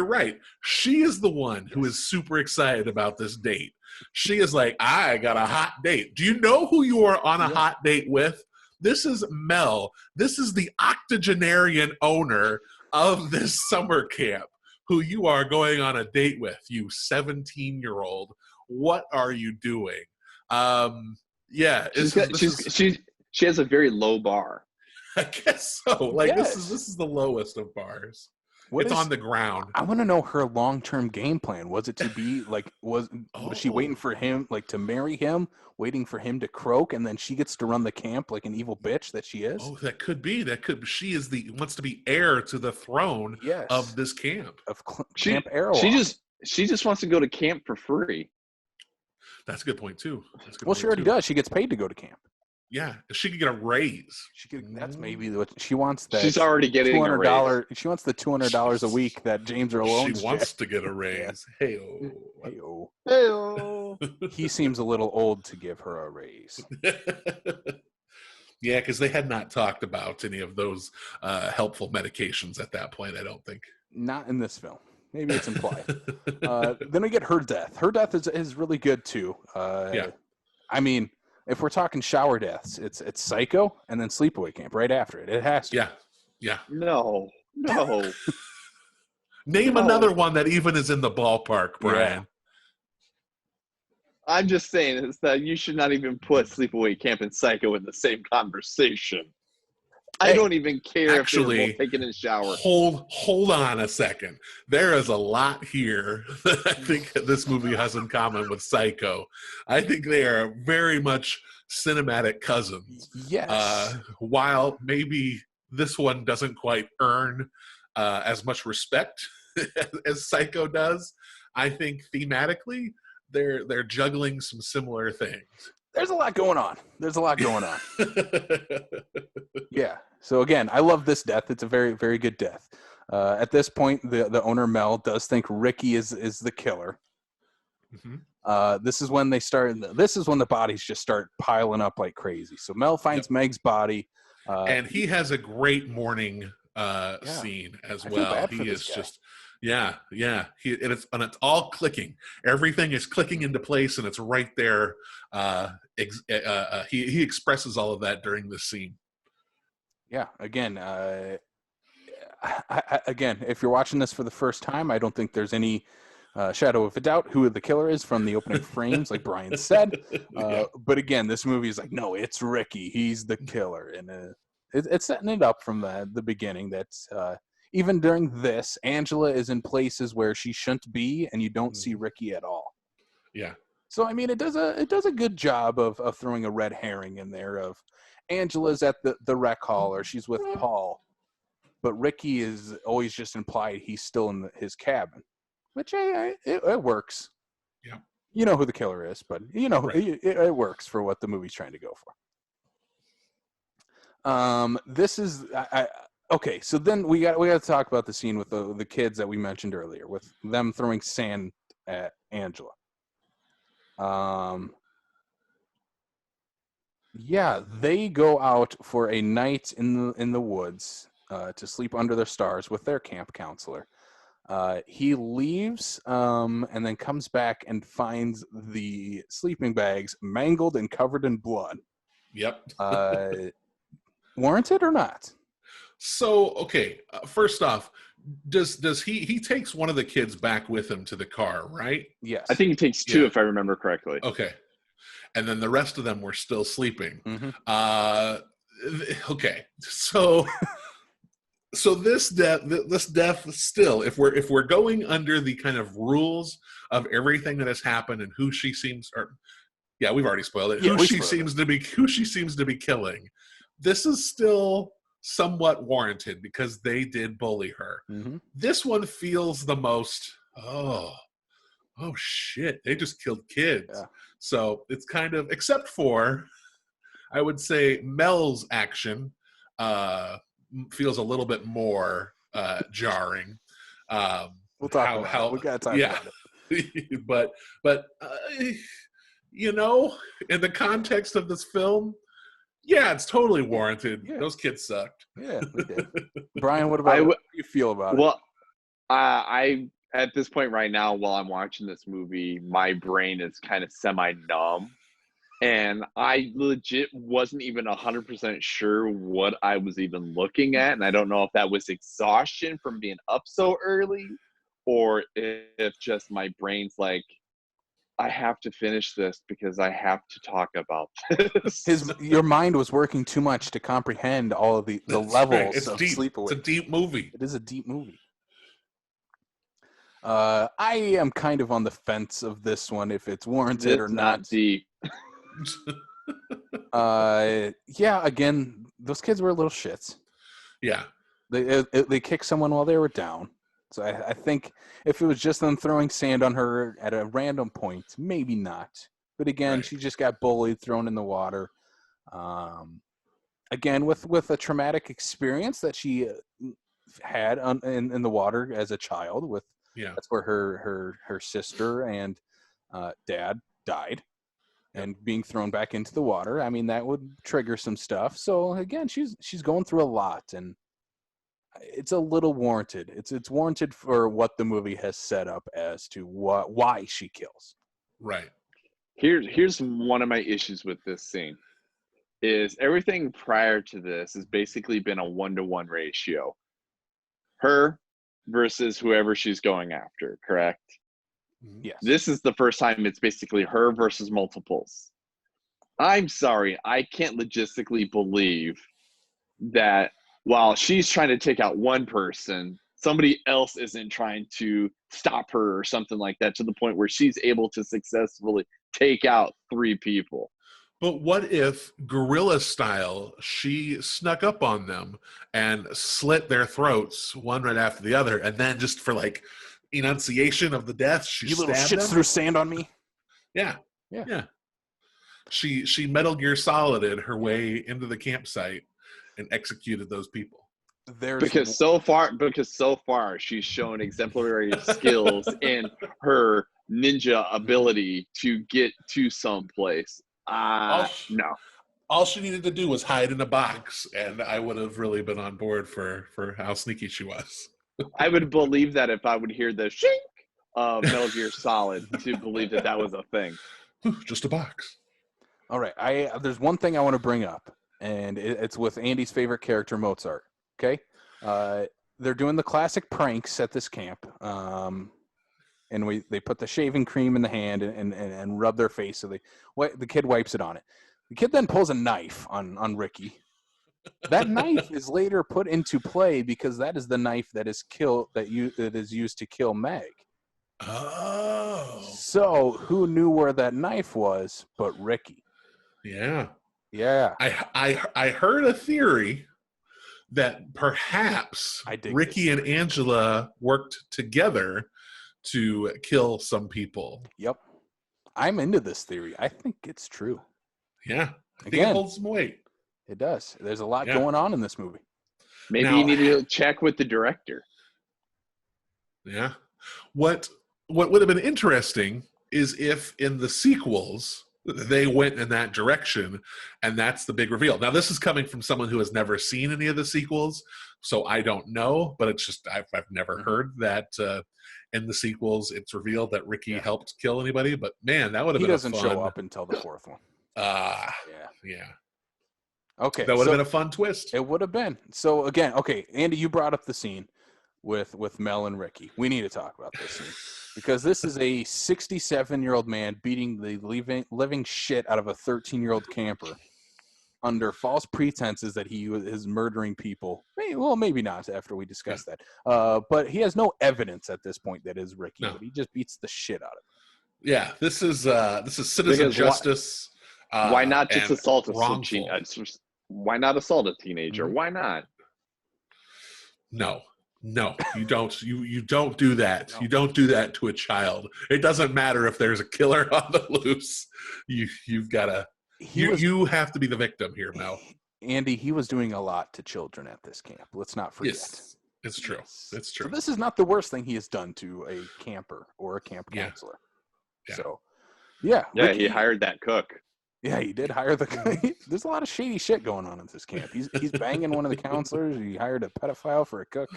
right. She is the one who is super excited about this date. She is like, I got a hot date. Do you know who you are on a hot date with? This is Mel. This is the octogenarian owner of this summer camp who you are going on a date with, you 17-year-old. What are you doing?
She has a very low bar.
I guess so. This is the lowest of bars. It's on the ground.
I want to know her long-term game plan. Was it to be was she waiting for him to marry him, waiting for him to croak, and then she gets to run the camp like an evil bitch that she is?
Oh, that could be. She is wants to be heir to the throne of this camp.
Camp Arrow.
She just wants to go to camp for free.
That's a good point too.
She already does. She gets paid to go to camp.
Yeah, she could get a raise.
That's maybe what she wants. That
she's already getting
$200. She wants the $200 a week that James Earl Owens.
She wants to get a raise.
Yeah.
Hey-o.
Hey-o.
He seems a little old to give her a raise.
Yeah, because they had not talked about any of those helpful medications at that point, I don't think.
Not in this film. Maybe it's implied. Then we get her death. Her death is really good too.
Yeah.
I mean, if we're talking shower deaths, it's Psycho and then Sleepaway Camp right after it. It has to.
Yeah.
No.
Name another one that even is in the ballpark, Brian.
Yeah.
I'm just saying is that you should not even put Sleepaway Camp and Psycho in the same conversation. I don't even care
actually,
if they're both taking a shower.
Hold on a second. There is a lot here that I think this movie has in common with Psycho. I think they are very much cinematic cousins.
Yes.
While maybe this one doesn't quite earn as much respect as Psycho does, I think thematically they're juggling some similar things.
There's a lot going on. Yeah. So again, I love this death. It's a very, very good death. At this point, the owner Mel does think Ricky is the killer. Mm-hmm. This is when the bodies just start piling up like crazy. So Mel finds Meg's body,
and he has a great morning scene as well. He is just. Yeah. And it's all clicking. Everything is clicking into place, and it's right there. He expresses all of that during this scene.
Yeah. Again, if you're watching this for the first time, I don't think there's any shadow of a doubt who the killer is from the opening frames, like Brian said. But again, this movie is like, no, it's Ricky. He's the killer, and it's setting it up from the beginning. That's even during this, Angela is in places where she shouldn't be, and you don't see Ricky at all.
Yeah.
So I mean, it does a good job of throwing a red herring in there. Of Angela's at the rec hall, or she's with Paul, but Ricky is always just implied he's still in his cabin, which it works.
Yeah.
You know who the killer is, but it works for what the movie's trying to go for. This is okay, so then we got to talk about the scene with the kids that we mentioned earlier, with them throwing sand at Angela. They go out for a night in the woods to sleep under their stars with their camp counselor. He leaves and then comes back and finds the sleeping bags mangled and covered in blood.
Yep.
Warranted or not?
So, okay, first off, does he takes one of the kids back with him to the car, right?
Yes.
I think he takes two, if I remember correctly.
Okay. And then the rest of them were still sleeping.
Mm-hmm.
Okay. So this death still, if we're going under the kind of rules of everything that has happened and who she seems, we've already spoiled it. Who she seems to be killing. This is still somewhat warranted because they did bully her.
Mm-hmm.
This one feels the most, oh shit, they just killed kids.
Yeah.
So it's kind of, except for, I would say Mel's action feels a little bit more jarring.
We'll talk about it. We got to talk about
it. but in the context of this film, it's totally warranted. Yeah. Those kids sucked.
Yeah, we did. Brian, what about what do you feel about it?
Well, I at this point right now, while I'm watching this movie, my brain is kind of semi-numb. And I legit wasn't even 100% sure what I was even looking at. And I don't know if that was exhaustion from being up so early, or if just my brain's like, I have to finish this because I have to talk about this.
Your mind was working too much to comprehend all of the levels of Sleepaway.
It's a deep movie.
It is a deep movie. I am kind of on the fence of this one, if it's warranted or not.
Not deep.
Again, those kids were little shits.
Yeah.
They kicked someone while they were down. So I think if it was just them throwing sand on her at a random point, maybe not. But again, She just got bullied, thrown in the water. Again, with a traumatic experience that she had in the water as a child. That's where her sister and dad died, and being thrown back into the water. I mean, that would trigger some stuff. So again, she's going through a lot, and it's a little warranted. It's warranted for what the movie has set up as to why she kills.
Right.
Here's one of my issues with this scene. Is everything prior to this has basically been a 1-to-1 ratio. Her versus whoever she's going after, correct?
Yes.
This is the first time it's basically her versus multiples. I'm sorry, I can't logistically believe that while she's trying to take out one person, somebody else isn't trying to stop her or something like that, to the point where she's able to successfully take out 3 people.
But what if, guerrilla style, she snuck up on them and slit their throats one right after the other, and then just for like enunciation of the death, she
you little
stabbed
shits
them?
threw sand on me.
Yeah. She Metal Gear Solided her way into the campsite and executed those people.
Because so far she's shown exemplary skills in her ninja ability to get to some place. No.
All she needed to do was hide in a box, and I would have really been on board for how sneaky she was.
I would believe that if I would hear the shink of Metal Gear Solid to believe that was a thing.
Just a box.
All right. There's one thing I want to bring up, and it's with Andy's favorite character, Mozart. Okay? They're doing the classic pranks at this camp. And they put the shaving cream in the hand and rub their face, so the kid wipes it on it. The kid then pulls a knife on Ricky. That knife is later put into play because that is the knife that is used to kill Meg.
Oh.
So who knew where that knife was but Ricky?
Yeah.
Yeah.
I heard a theory that perhaps Ricky and Angela worked together to kill some people.
Yep. I'm into this theory. I think it's true.
Yeah. I think it holds some weight.
It does. There's a lot going on in this movie.
Maybe you need to check with the director.
Yeah. What would have been interesting is if in the sequels they went in that direction, and that's the big reveal. Now, this is coming from someone who has never seen any of the sequels, so I don't know, but it's just I've never heard that in the sequels it's revealed that Ricky helped kill anybody. But man, that would have been a fun...
He doesn't show up until the 4th one.
Yeah.
Okay.
That would have been a fun twist.
It would have been. So again, okay, Andy, you brought up the scene with Mel and Ricky. We need to talk about this scene because this is a 67-year-old man beating the living shit out of a 13-year-old camper under false pretenses that he is murdering people. Well, maybe not after we discuss that. But he has no evidence at this point that is Ricky. No. But he just beats the shit out of him.
Yeah, this is citizen justice.
Why not just assault a teenager? Why not assault a teenager? Why not?
No, you don't. You don't do that. No. You don't do that to a child. It doesn't matter if there's a killer on the loose. You've got to. You have to be the victim here, Mel.
Andy, he was doing a lot to children at this camp. Let's not forget.
Yes, it's true. It's true.
So this is not the worst thing he has done to a camper or a camp counselor.
Yeah.
So, yeah.
Ricky, he hired that cook.
Yeah, he did hire the cook. There's a lot of shady shit going on at this camp. He's banging one of the counselors. He hired a pedophile for a cook.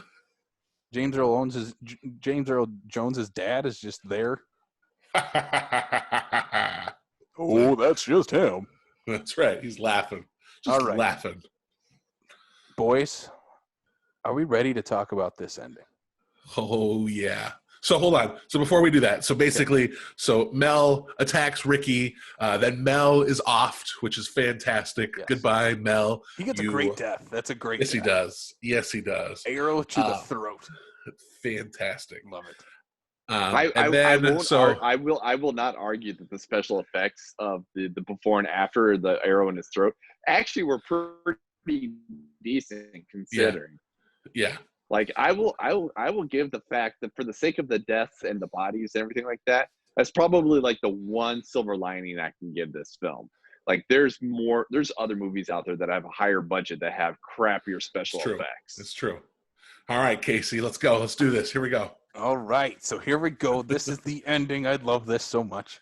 James Earl Jones's dad is just there. Oh, that's just him.
That's right. He's laughing. Just laughing.
Boys, are we ready to talk about this ending?
Oh, yeah. So hold on. So before we do that, so basically, so Mel attacks Ricky. Then Mel is offed, which is fantastic. Yes. Goodbye, Mel.
He gets a great death. That's a great death.
He does. Yes, he does.
Arrow to the throat.
Fantastic.
Love it.
I will not argue that the special effects of the before and after the arrow in his throat actually were pretty decent considering.
Yeah.
Like I will give the fact that for the sake of the deaths and the bodies and everything like that, that's probably like the one silver lining I can give this film. Like there's other movies out there that have a higher budget that have crappier special effects.
It's true. All right, Casey, let's go. Let's do this. Here we go.
All right, so here we go. This is the ending. I love this so much.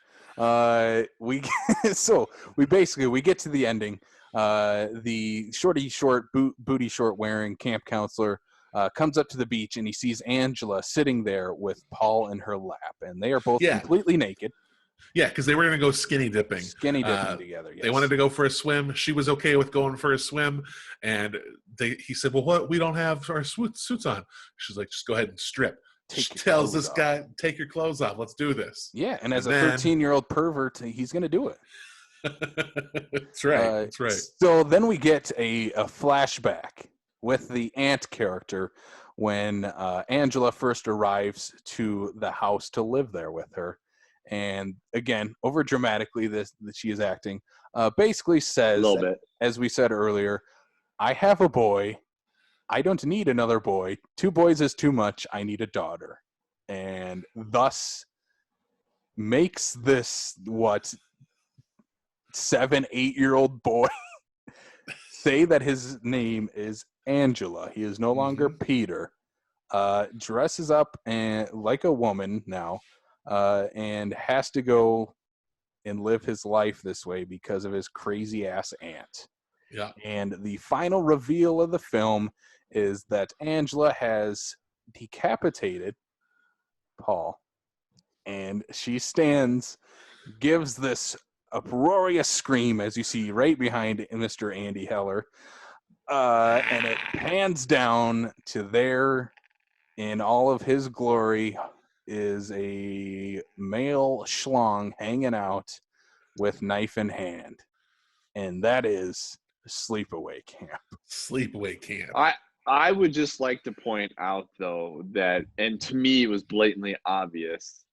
We get to the ending. The booty short wearing camp counselor comes up to the beach, and he sees Angela sitting there with Paul in her lap, and they are both completely naked.
Yeah, because they were going to go skinny dipping.
Skinny dipping together, yes.
They wanted to go for a swim. She was okay with going for a swim. And he said, well, what? We don't have our suits on. She's like, just go ahead and strip. She tells this guy, take your clothes off. Let's do this.
Yeah, and as a 13-year-old pervert, he's going to do it.
That's right. That's right.
So then we get a flashback with the aunt character when Angela first arrives to the house to live there with her. And again, over dramatically, that she is acting, basically says,
a little bit,
as we said earlier, I have a boy. I don't need another boy. 2 boys is too much. I need a daughter. And thus makes this, 7, 8-year-old boy say that his name is Angela. He is no longer Peter. Dresses up and like a woman now. And has to go and live his life this way because of his crazy ass aunt.
Yeah.
And the final reveal of the film is that Angela has decapitated Paul, and she stands, gives this uproarious scream, as you see right behind Mr. Andy Heller, and it pans down to there in all of his glory is a male schlong hanging out with knife in hand. And that is Sleepaway Camp.
Sleepaway Camp.
I would just like to point out, though, that, and to me it was blatantly obvious,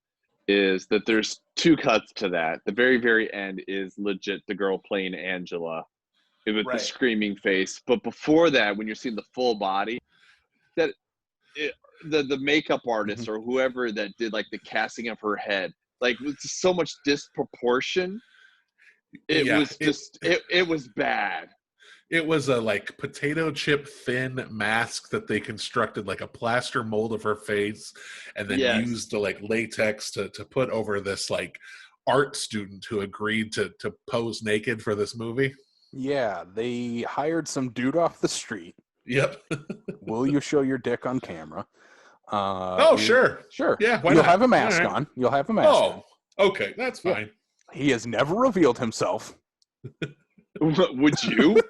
is that there's 2 cuts to that. The very, very end is legit the girl playing Angela with the screaming face. But before that, when you're seeing the full body, the makeup artist or whoever that did like the casting of her head, like with so much disproportion, it was bad.
It was a like potato chip thin mask that they constructed like a plaster mold of her face, and then used the like latex to put over this like art student who agreed to pose naked for this movie.
Yeah, they hired some dude off the street.
Yep.
Will you show your dick on camera?
Sure. Yeah, why
You'll
not?
have a mask on. You'll have a mask on.
Okay, that's fine.
He has never revealed himself.
Would you?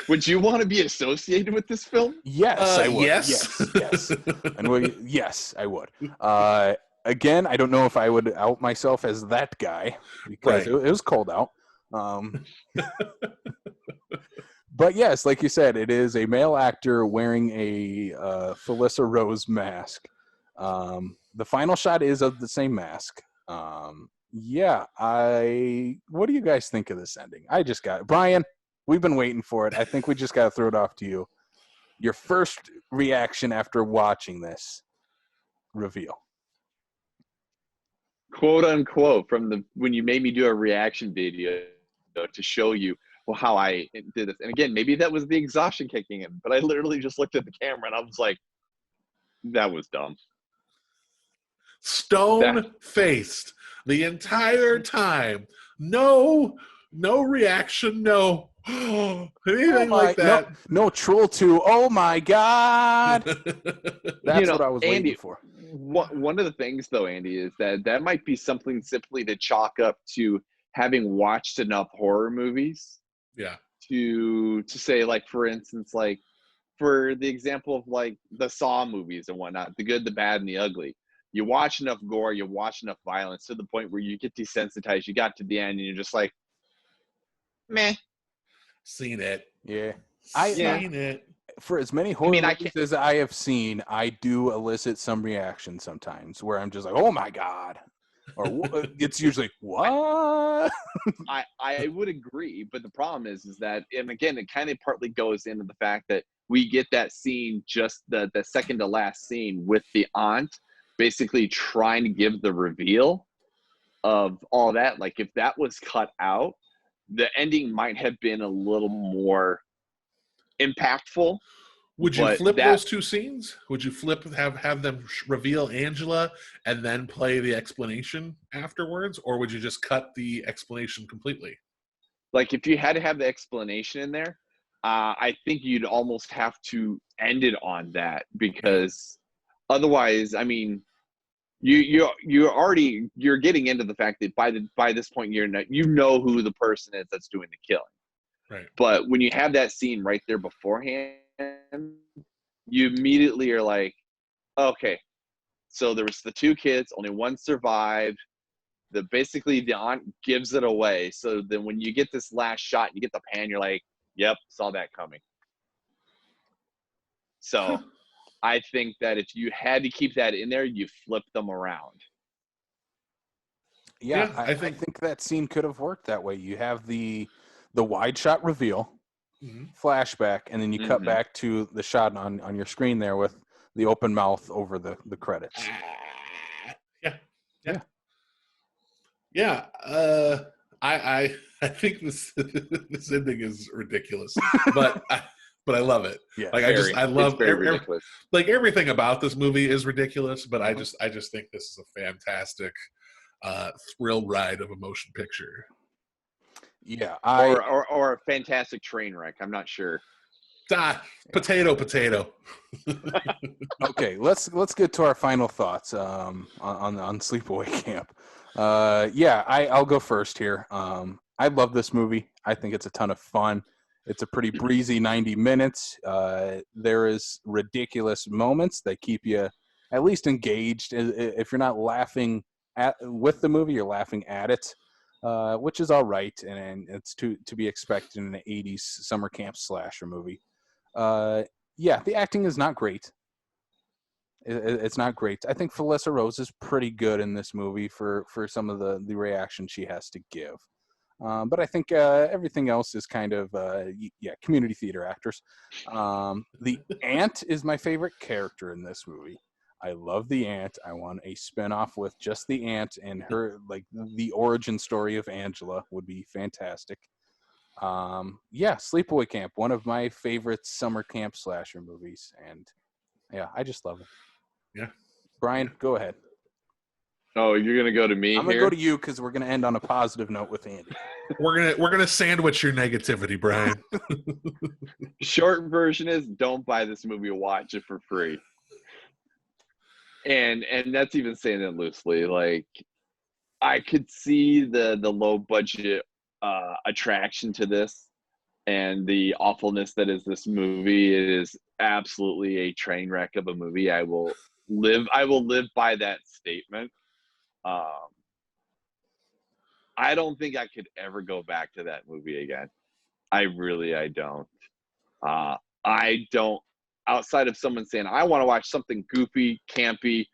Would you want to be associated with this film?
Yes, I would.
Yes.
Yes. And yes, I would. Again, I don't know if I would out myself as that guy because it was cold out. But yes, like you said, it is a male actor wearing a Felissa Rose mask. The final shot is of the same mask. What do you guys think of this ending? Brian, we've been waiting for it. I think we just got to throw it off to you. Your first reaction after watching this reveal.
Quote unquote, when you made me do a reaction video to show you how I did this. And again, maybe that was the exhaustion kicking in, but I literally just looked at the camera and I was like, that was dumb.
Stone-faced the entire time. No reaction, no anything like that.
No troll 2. Oh my God. That's what I was waiting for.
One of the things, though, Andy, is that might be something simply to chalk up to having watched enough horror movies.
Yeah.
To say, like, for instance, like, for the example of, like, the Saw movies and whatnot, the good, the bad, and the ugly. You watch enough gore, you watch enough violence to the point where you get desensitized. You got to the end, and you're just like, meh.
Seen it.
Yeah.
Seen it.
For as many horror movies as I have seen, I do elicit some reaction sometimes where I'm just like, oh my God. Or it's usually, what?
I would agree, but the problem is that, and again, it kind of partly goes into the fact that we get that scene, just the second to last scene with the aunt basically trying to give the reveal of all that. Like, if that was cut out, the ending might have been a little more impactful.
Would you flip those two scenes? Would you have them reveal Angela and then play the explanation afterwards, or would you just cut the explanation completely?
Like, if you had to have the explanation in there, I think you'd almost have to end it on that, because otherwise, I mean, you're getting into the fact that by this point you know who the person is that's doing the killing.
Right.
But when you have that scene right there beforehand, you immediately are like, okay, so there was the two kids, only one survived. Basically the aunt gives it away. So then when you get this last shot and you get the pan, you're like, yep, saw that coming. So I think that if you had to keep that in there, you flip them around.
Yeah, I think that scene could have worked that way. You have the wide shot reveal, flashback, and then you cut back to the shot on your screen there with the open mouth over the credits.
Yeah. I think this this ending is ridiculous, but I love it. Yeah, like I love like everything about this movie is ridiculous, but I just think this is a fantastic thrill ride of a motion picture.
Yeah,
or a fantastic train wreck. I'm not sure.
Potato.
Okay, let's get to our final thoughts on Sleepaway Camp. I'll go first here. I love this movie. I think it's a ton of fun. It's a pretty breezy 90 minutes. There is ridiculous moments that keep you at least engaged. If you're not laughing with the movie, you're laughing at it, which is all right, and it's to be expected in an 80s summer camp slasher movie. The acting is not great. It's not great. I think Felissa Rose is pretty good in this movie for some of the reaction she has to give. But I think everything else is kind of, community theater actors. The aunt is my favorite character in this movie. I love the aunt. I want a spinoff with just the aunt and her, like the origin story of Angela would be fantastic. Sleepaway Camp, one of my favorite summer camp slasher movies. And yeah, I just love it.
Yeah.
Brian, go ahead.
Oh, you're gonna go to me.
I'm gonna go to you because we're gonna end on a positive note with Andy.
We're gonna sandwich your negativity, Brian.
Short version is don't buy this movie, watch it for free. And that's even saying it loosely. Like, I could see the low budget attraction to this and the awfulness that is this movie. It is absolutely a train wreck of a movie. I will live by that statement. I don't think I could ever go back to that movie again. I don't. I don't, outside of someone saying, I want to watch something goofy, campy,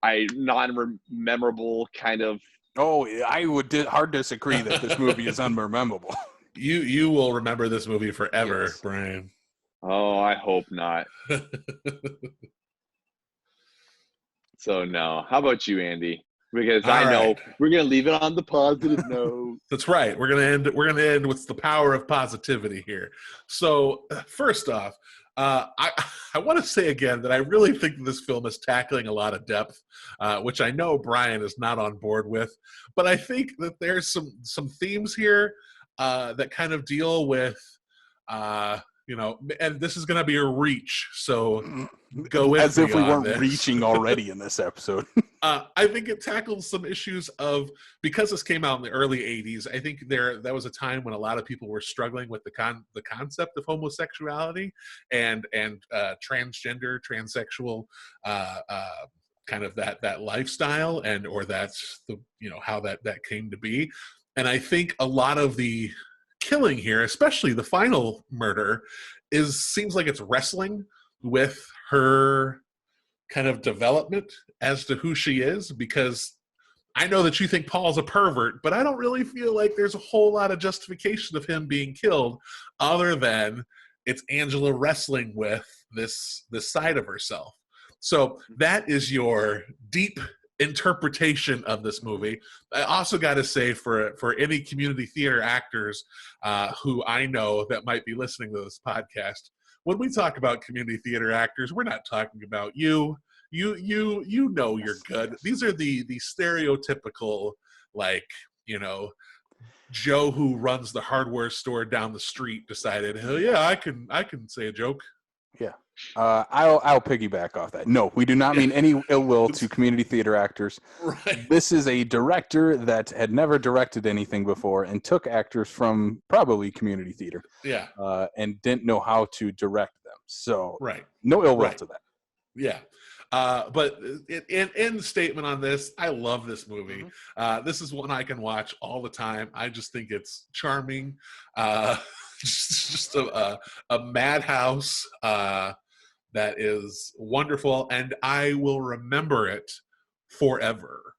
non-memorable kind of.
Oh, I would hard disagree that this movie is unmemorable.
You will remember this movie forever, yes. Brian.
Oh, I hope not. So no. How about you, Andy? Because I know we're gonna leave it on the positive note.
That's right. We're gonna end with the power of positivity here. So first off, I want to say again that I really think this film is tackling a lot of depth, which I know Brian is not on board with. But I think that there's some themes here that kind of deal with, and this is going to be a reach. So go with
as if we weren't
this.
Reaching already in this episode.
I think it tackles some issues of, because this came out in the early 80s, I think that was a time when a lot of people were struggling with the concept of homosexuality and transgender, transsexual kind of that lifestyle, or that's the how that came to be. And I think a lot of the killing here, especially the final murder, seems like it's wrestling with her kind of development as to who she is, because I know that you think Paul's a pervert, but I don't really feel like there's a whole lot of justification of him being killed other than it's Angela wrestling with this side of herself. So that is your deep interpretation of this movie. I also got to say, for any community theater actors who I know that might be listening to this podcast, when we talk about community theater actors, we're not talking about you. You know you're good.
Yes.
These are the stereotypical, like, Joe who runs the hardware store down the street decided, hell yeah, I can say a joke.
Yeah. I'll piggyback off that. No, we do not mean any ill will to community theater actors.
Right.
This is a director that had never directed anything before and took actors from probably community theater.
Yeah.
And didn't know how to direct them. So
right.
No ill will
right.
to that.
Yeah. But in the statement on this, I love this movie. This is one I can watch all the time. I just think it's charming. Just a madhouse that is wonderful, and I will remember it forever.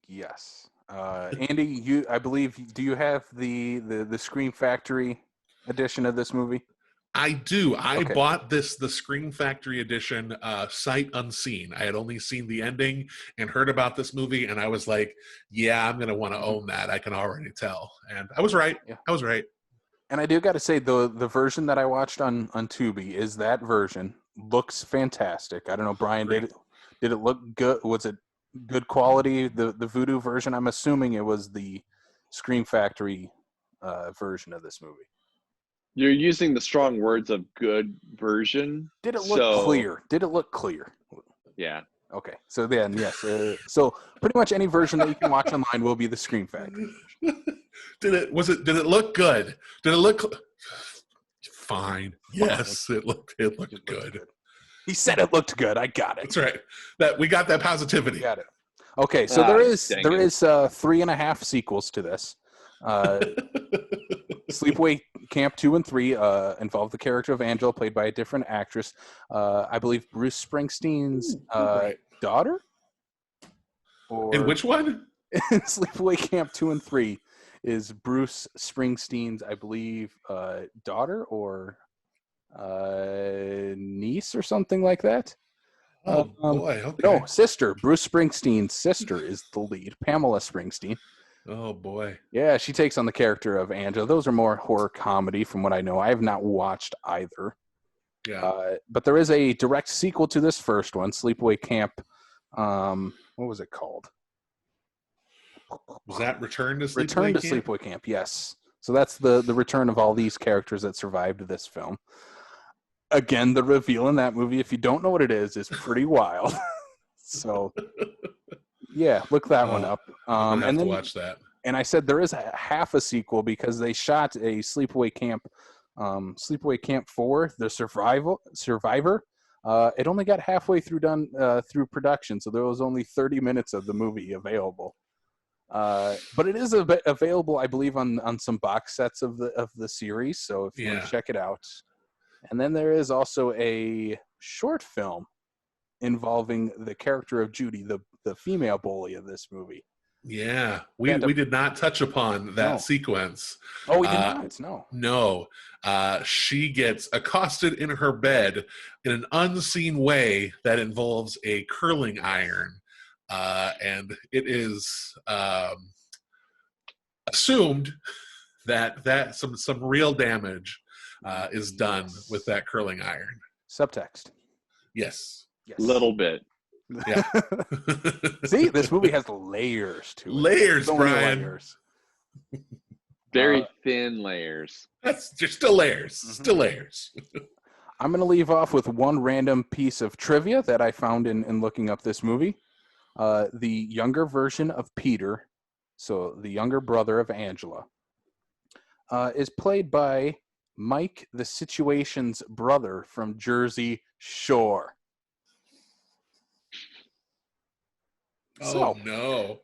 Yes. Andy, I believe, do you have the Scream Factory edition of this movie?
I do. I
Okay.
bought the Scream Factory edition sight unseen. I had only seen the ending and heard about this movie, and I was like, yeah, I'm going to want to own that. I can already tell. And I was right.
Yeah.
I was right.
And I do got to say, the version that I watched on Tubi is that version. Looks fantastic. I don't know, Brian, did it look good? Was it good quality, the Vudu version? I'm assuming it was the Scream Factory version of this movie.
You're using the strong words of good version.
Did it look clear? Did it look clear?
Yeah.
Okay. So then, yes. So pretty much any version that you can watch online will be the Scream Factory.
Did it look good? Did it look fine? Yes, it looked good.
He said it looked good. I got it.
That's right. That we got that positivity.
Got it. Okay, so there is 3.5 sequels to this. Sleepaway Camp 2 and 3 involve the character of Angela, played by a different actress. I believe Bruce Springsteen's daughter.
In which one?
In Sleepaway Camp 2 and 3 is Bruce Springsteen's, I believe, daughter or niece or something like that.
Oh boy! Okay.
No, sister. Bruce Springsteen's sister is the lead, Pamela Springsteen.
Oh boy!
Yeah, she takes on the character of Angela. Those are more horror comedy, from what I know. I have not watched either.
Yeah.
But there is a direct sequel to this first one, Sleepaway Camp. What was it called?
Was that Return to Sleepaway
Return to
Camp?
Sleepaway Camp, yes. So that's the return of all these characters that survived this film. Again, the reveal in that movie, if you don't know what it is pretty wild. So, yeah, look that one up.
I'm gonna have
to
watch that.
And I said there is half a sequel because they shot a Sleepaway Camp 4, The Survivor. It only got halfway through production, so there was only 30 minutes of the movie available. But it is available, I believe, on some box sets of the series. So if you want to check it out. And then there is also a short film involving the character of Judy, the female bully of this movie.
Yeah, we did not touch upon that sequence.
Oh, we did not. No.
No. She gets accosted in her bed in an unseen way that involves a curling iron. And it is assumed that some real damage is done with that curling iron.
Subtext.
Yes.
Little bit.
Yeah.
See, this movie has layers to it.
Layers, Brian.
Layers.
Very thin layers.
That's just still layers. Still layers.
I'm going to leave off with one random piece of trivia that I found in looking up this movie. The younger version of Peter, so the younger brother of Angela, is played by Mike the Situation's brother from Jersey Shore.
Oh, no.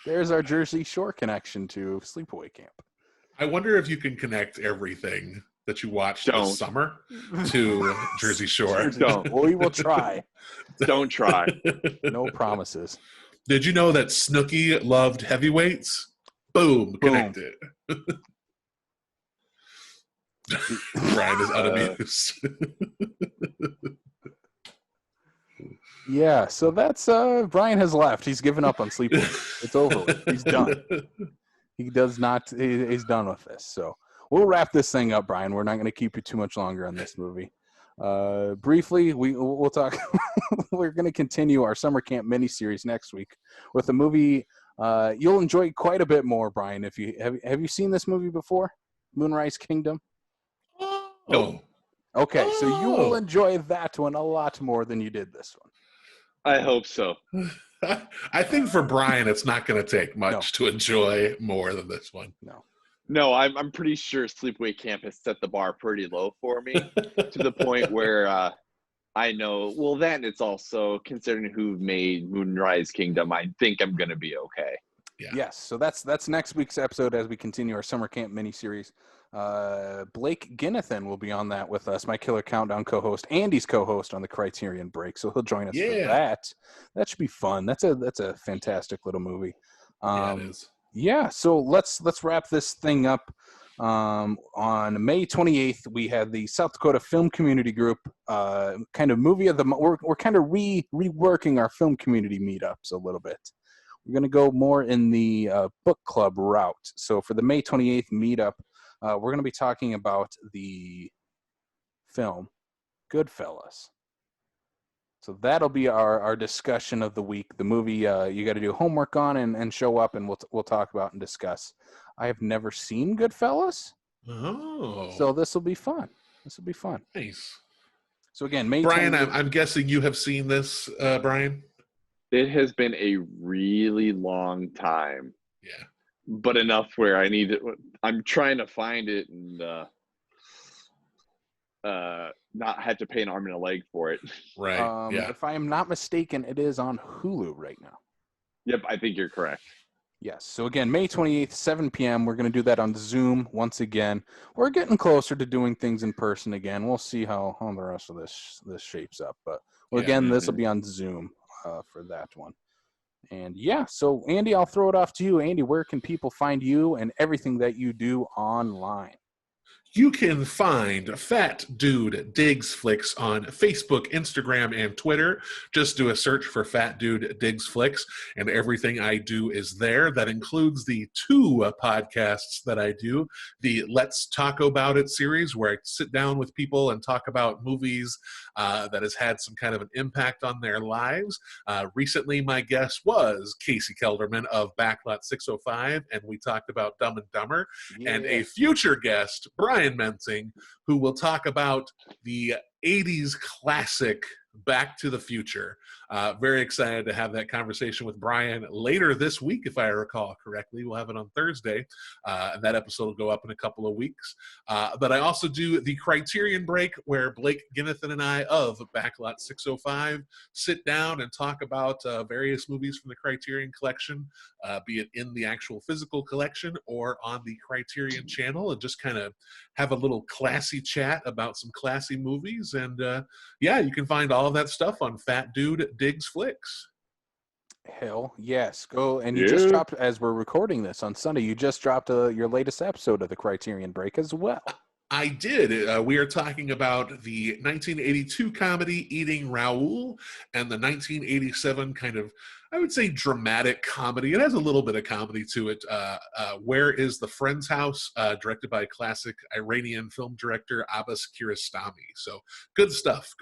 There's our Jersey Shore connection to Sleepaway Camp.
I wonder if you can connect everything that you watched this summer to Jersey Shore.
Don't.
We will try.
Don't try.
No promises.
Did you know that Snooki loved heavyweights? Boom. Connected. Brian is unamused.
Yeah, so that's Brian has left. He's given up on Sleepaway. It's over with. He's done. He does not. He's done with this. So we'll wrap this thing up, Brian. We're not going to keep you too much longer on this movie. Briefly, we'll talk. We're going to continue our summer camp miniseries next week with a movie you'll enjoy quite a bit more, Brian. If you have you seen this movie before, Moonrise Kingdom?
Nope.
Okay, so you will enjoy that one a lot more than you did this one.
I hope so.
I think for Brian, it's not going to take much to enjoy more than this one.
No, I'm pretty sure Sleepaway Camp has set the bar pretty low for me to the point where I know. Well, then it's also considering who made Moonrise Kingdom. I think I'm going to be okay.
Yeah.
Yes, so that's next week's episode as we continue our summer camp miniseries. Blake Ginnathan will be on that with us, my Killer Countdown co-host, Andy's co-host on the Criterion Break. So he'll join us for that. That should be fun. That's a fantastic little movie.
Yeah, it is.
Yeah, so let's wrap this thing up. On May 28th, we had the South Dakota Film Community Group kind of movie of the month. We're kind of reworking our film community meetups a little bit. We're going to go more in the book club route. So for the May 28th meetup, we're going to be talking about the film Goodfellas. So that'll be our discussion of the week. The movie you got to do homework on and show up, and we'll talk about and discuss. I have never seen Goodfellas.
Oh.
So this will be fun.
Nice.
So again, May
Brian,
28th.
I'm guessing you have seen this, Brian?
It has been a really long time.
Yeah.
But enough where I'm trying to find it and not have to pay an arm and a leg for it.
Right. Yeah.
If I am not mistaken, it is on Hulu right now.
Yep, I think you're correct.
Yes. So again, May 28th, 7 p.m. We're going to do that on Zoom once again. We're getting closer to doing things in person again. We'll see how the rest of this shapes up. But this will be on Zoom for that one. And yeah, so Andy, I'll throw it off to you. Andy, where can people find you and everything that you do online?
You can find Fat Dude Digs Flicks on Facebook, Instagram, and Twitter. Just do a search for Fat Dude Digs Flicks, and everything I do is there. That includes the 2 podcasts that I do, the Let's Talk About It series, where I sit down with people and talk about movies that has had some kind of an impact on their lives. Recently, my guest was Casey Kelderman of Backlot 605, and we talked about Dumb and Dumber. Yeah. And a future guest, Brian Mensing, who will talk about the 80s classic Back to the Future. Very excited to have that conversation with Brian later this week, if I recall correctly. We'll have it on Thursday, and that episode will go up in a couple of weeks. But I also do the Criterion Break, where Blake Ginnathan and I of Backlot 605 sit down and talk about various movies from the Criterion Collection, be it in the actual physical collection or on the Criterion channel, and just kind of have a little classy chat about some classy movies. And you can find all of that stuff on Fat Dude Digs Flicks.
Hell yes. Go. And you just dropped, as we're recording this on Sunday, you just dropped your latest episode of the Criterion Break as well.
I did. We are talking about the 1982 comedy Eating Raoul and the 1987 kind of, I would say, dramatic comedy. It has a little bit of comedy to it. Where is the Friend's House? Directed by classic Iranian film director Abbas Kiarostami. So good stuff.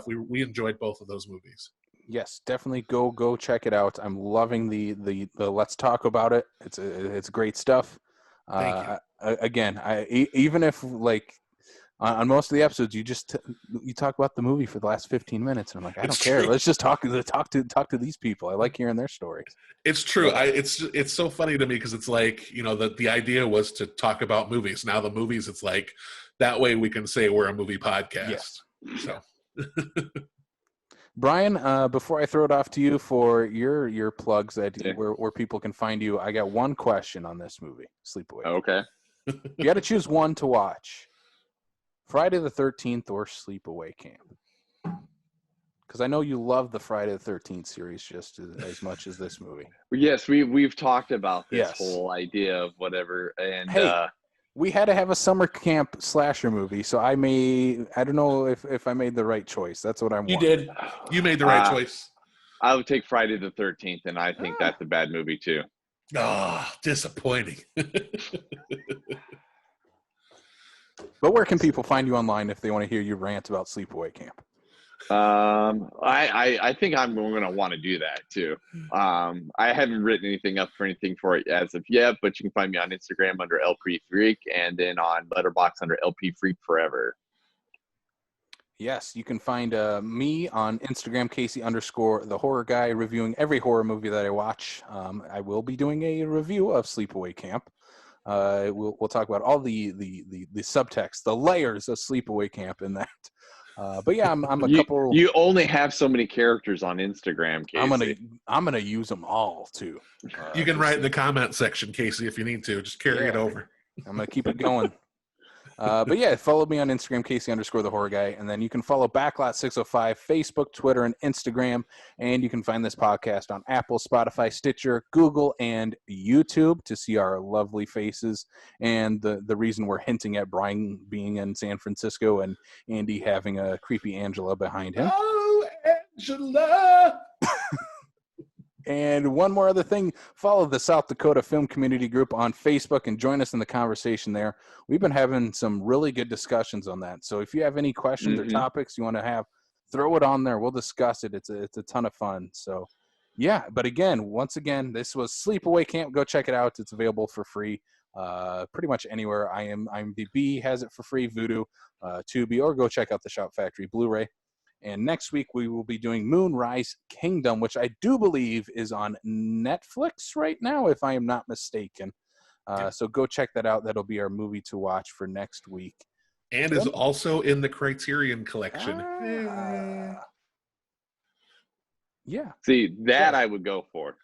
We enjoyed both of those movies.
Yes, definitely go check it out. I'm loving the Let's Talk About It. It's great stuff.
Thank you.
Again, even if like on most of the episodes, you talk about the movie for the last 15 minutes, and I'm like, I don't care. Let's just talk to these people. I like hearing their stories.
It's true. It's so funny to me because it's like, the idea was to talk about movies. Now the movies, it's like that way we can say we're a movie podcast.
Yes.
So.
Brian, before I throw it off to you for your plugs where people can find you, I got one question on this movie, Sleepaway.
Okay.
You got to choose one to watch: Friday the 13th or Sleepaway Camp. Because I know you love the Friday the 13th series just as much as this movie.
Yes, we've talked about this whole idea of whatever, and
hey, we had to have a summer camp slasher movie, so I don't know if I made the right choice. That's what I'm.
You did. You made the right choice.
I would take Friday the 13th, and I think that's a bad movie too.
Disappointing.
But where can people find you online if they want to hear you rant about Sleepaway Camp?
I think I'm going to want to do that too. I haven't written anything up for anything for it as of yet, but you can find me on Instagram under LP Freak, and then on Letterboxd under LP Freak Forever.
Yes, you can find me on Instagram, Casey_the horror guy, reviewing every horror movie that I watch. I will be doing a review of Sleepaway Camp. We'll talk about all the subtext, the layers of Sleepaway Camp in that. But yeah, I'm a couple.
You only have so many characters on Instagram, Casey.
I'm gonna use them all too.
You can write in the comment section, Casey, if you need to. Just carry it over.
I'm gonna keep it going. But yeah, follow me on Instagram, Casey_the horror guy, and then you can follow Backlot 605, Facebook, Twitter, and Instagram. And you can find this podcast on Apple, Spotify, Stitcher, Google, and YouTube to see our lovely faces. And the reason we're hinting at Brian being in San Francisco and Andy having a creepy Angela behind him.
Oh, Angela!
And one more other thing, follow the South Dakota Film Community Group on Facebook and join us in the conversation there. We've been having some really good discussions on that. So if you have any questions or topics you want to have, throw it on there. We'll discuss it. It's a ton of fun. So yeah, but once again, this was Sleepaway Camp. Go check it out. It's available for free pretty much anywhere. IMDb has it for free, Vudu, Tubi, or go check out the Shout Factory Blu-ray. And next week, we will be doing Moonrise Kingdom, which I do believe is on Netflix right now, if I am not mistaken. So go check that out. That'll be our movie to watch for next week.
And is also in the Criterion Collection.
Yeah.
See, that I would go for.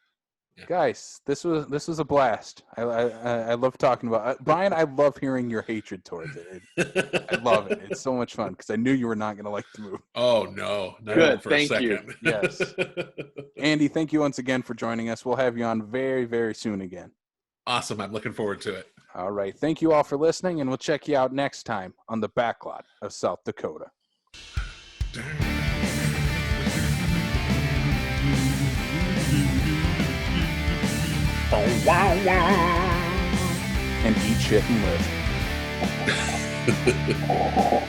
Guys, this was a blast. I love talking about Brian. I love hearing your hatred towards it. I love it. It's so much fun because I knew you were not going to like the movie.
Oh no, not
good.
For a
thank
second.
you.
Yes, Andy, thank you once again for joining us. We'll have you on very, very soon again.
Awesome. I'm looking forward to it.
All right. Thank you all for listening, and we'll check you out next time on the Backlot of South Dakota. And eat shit and live.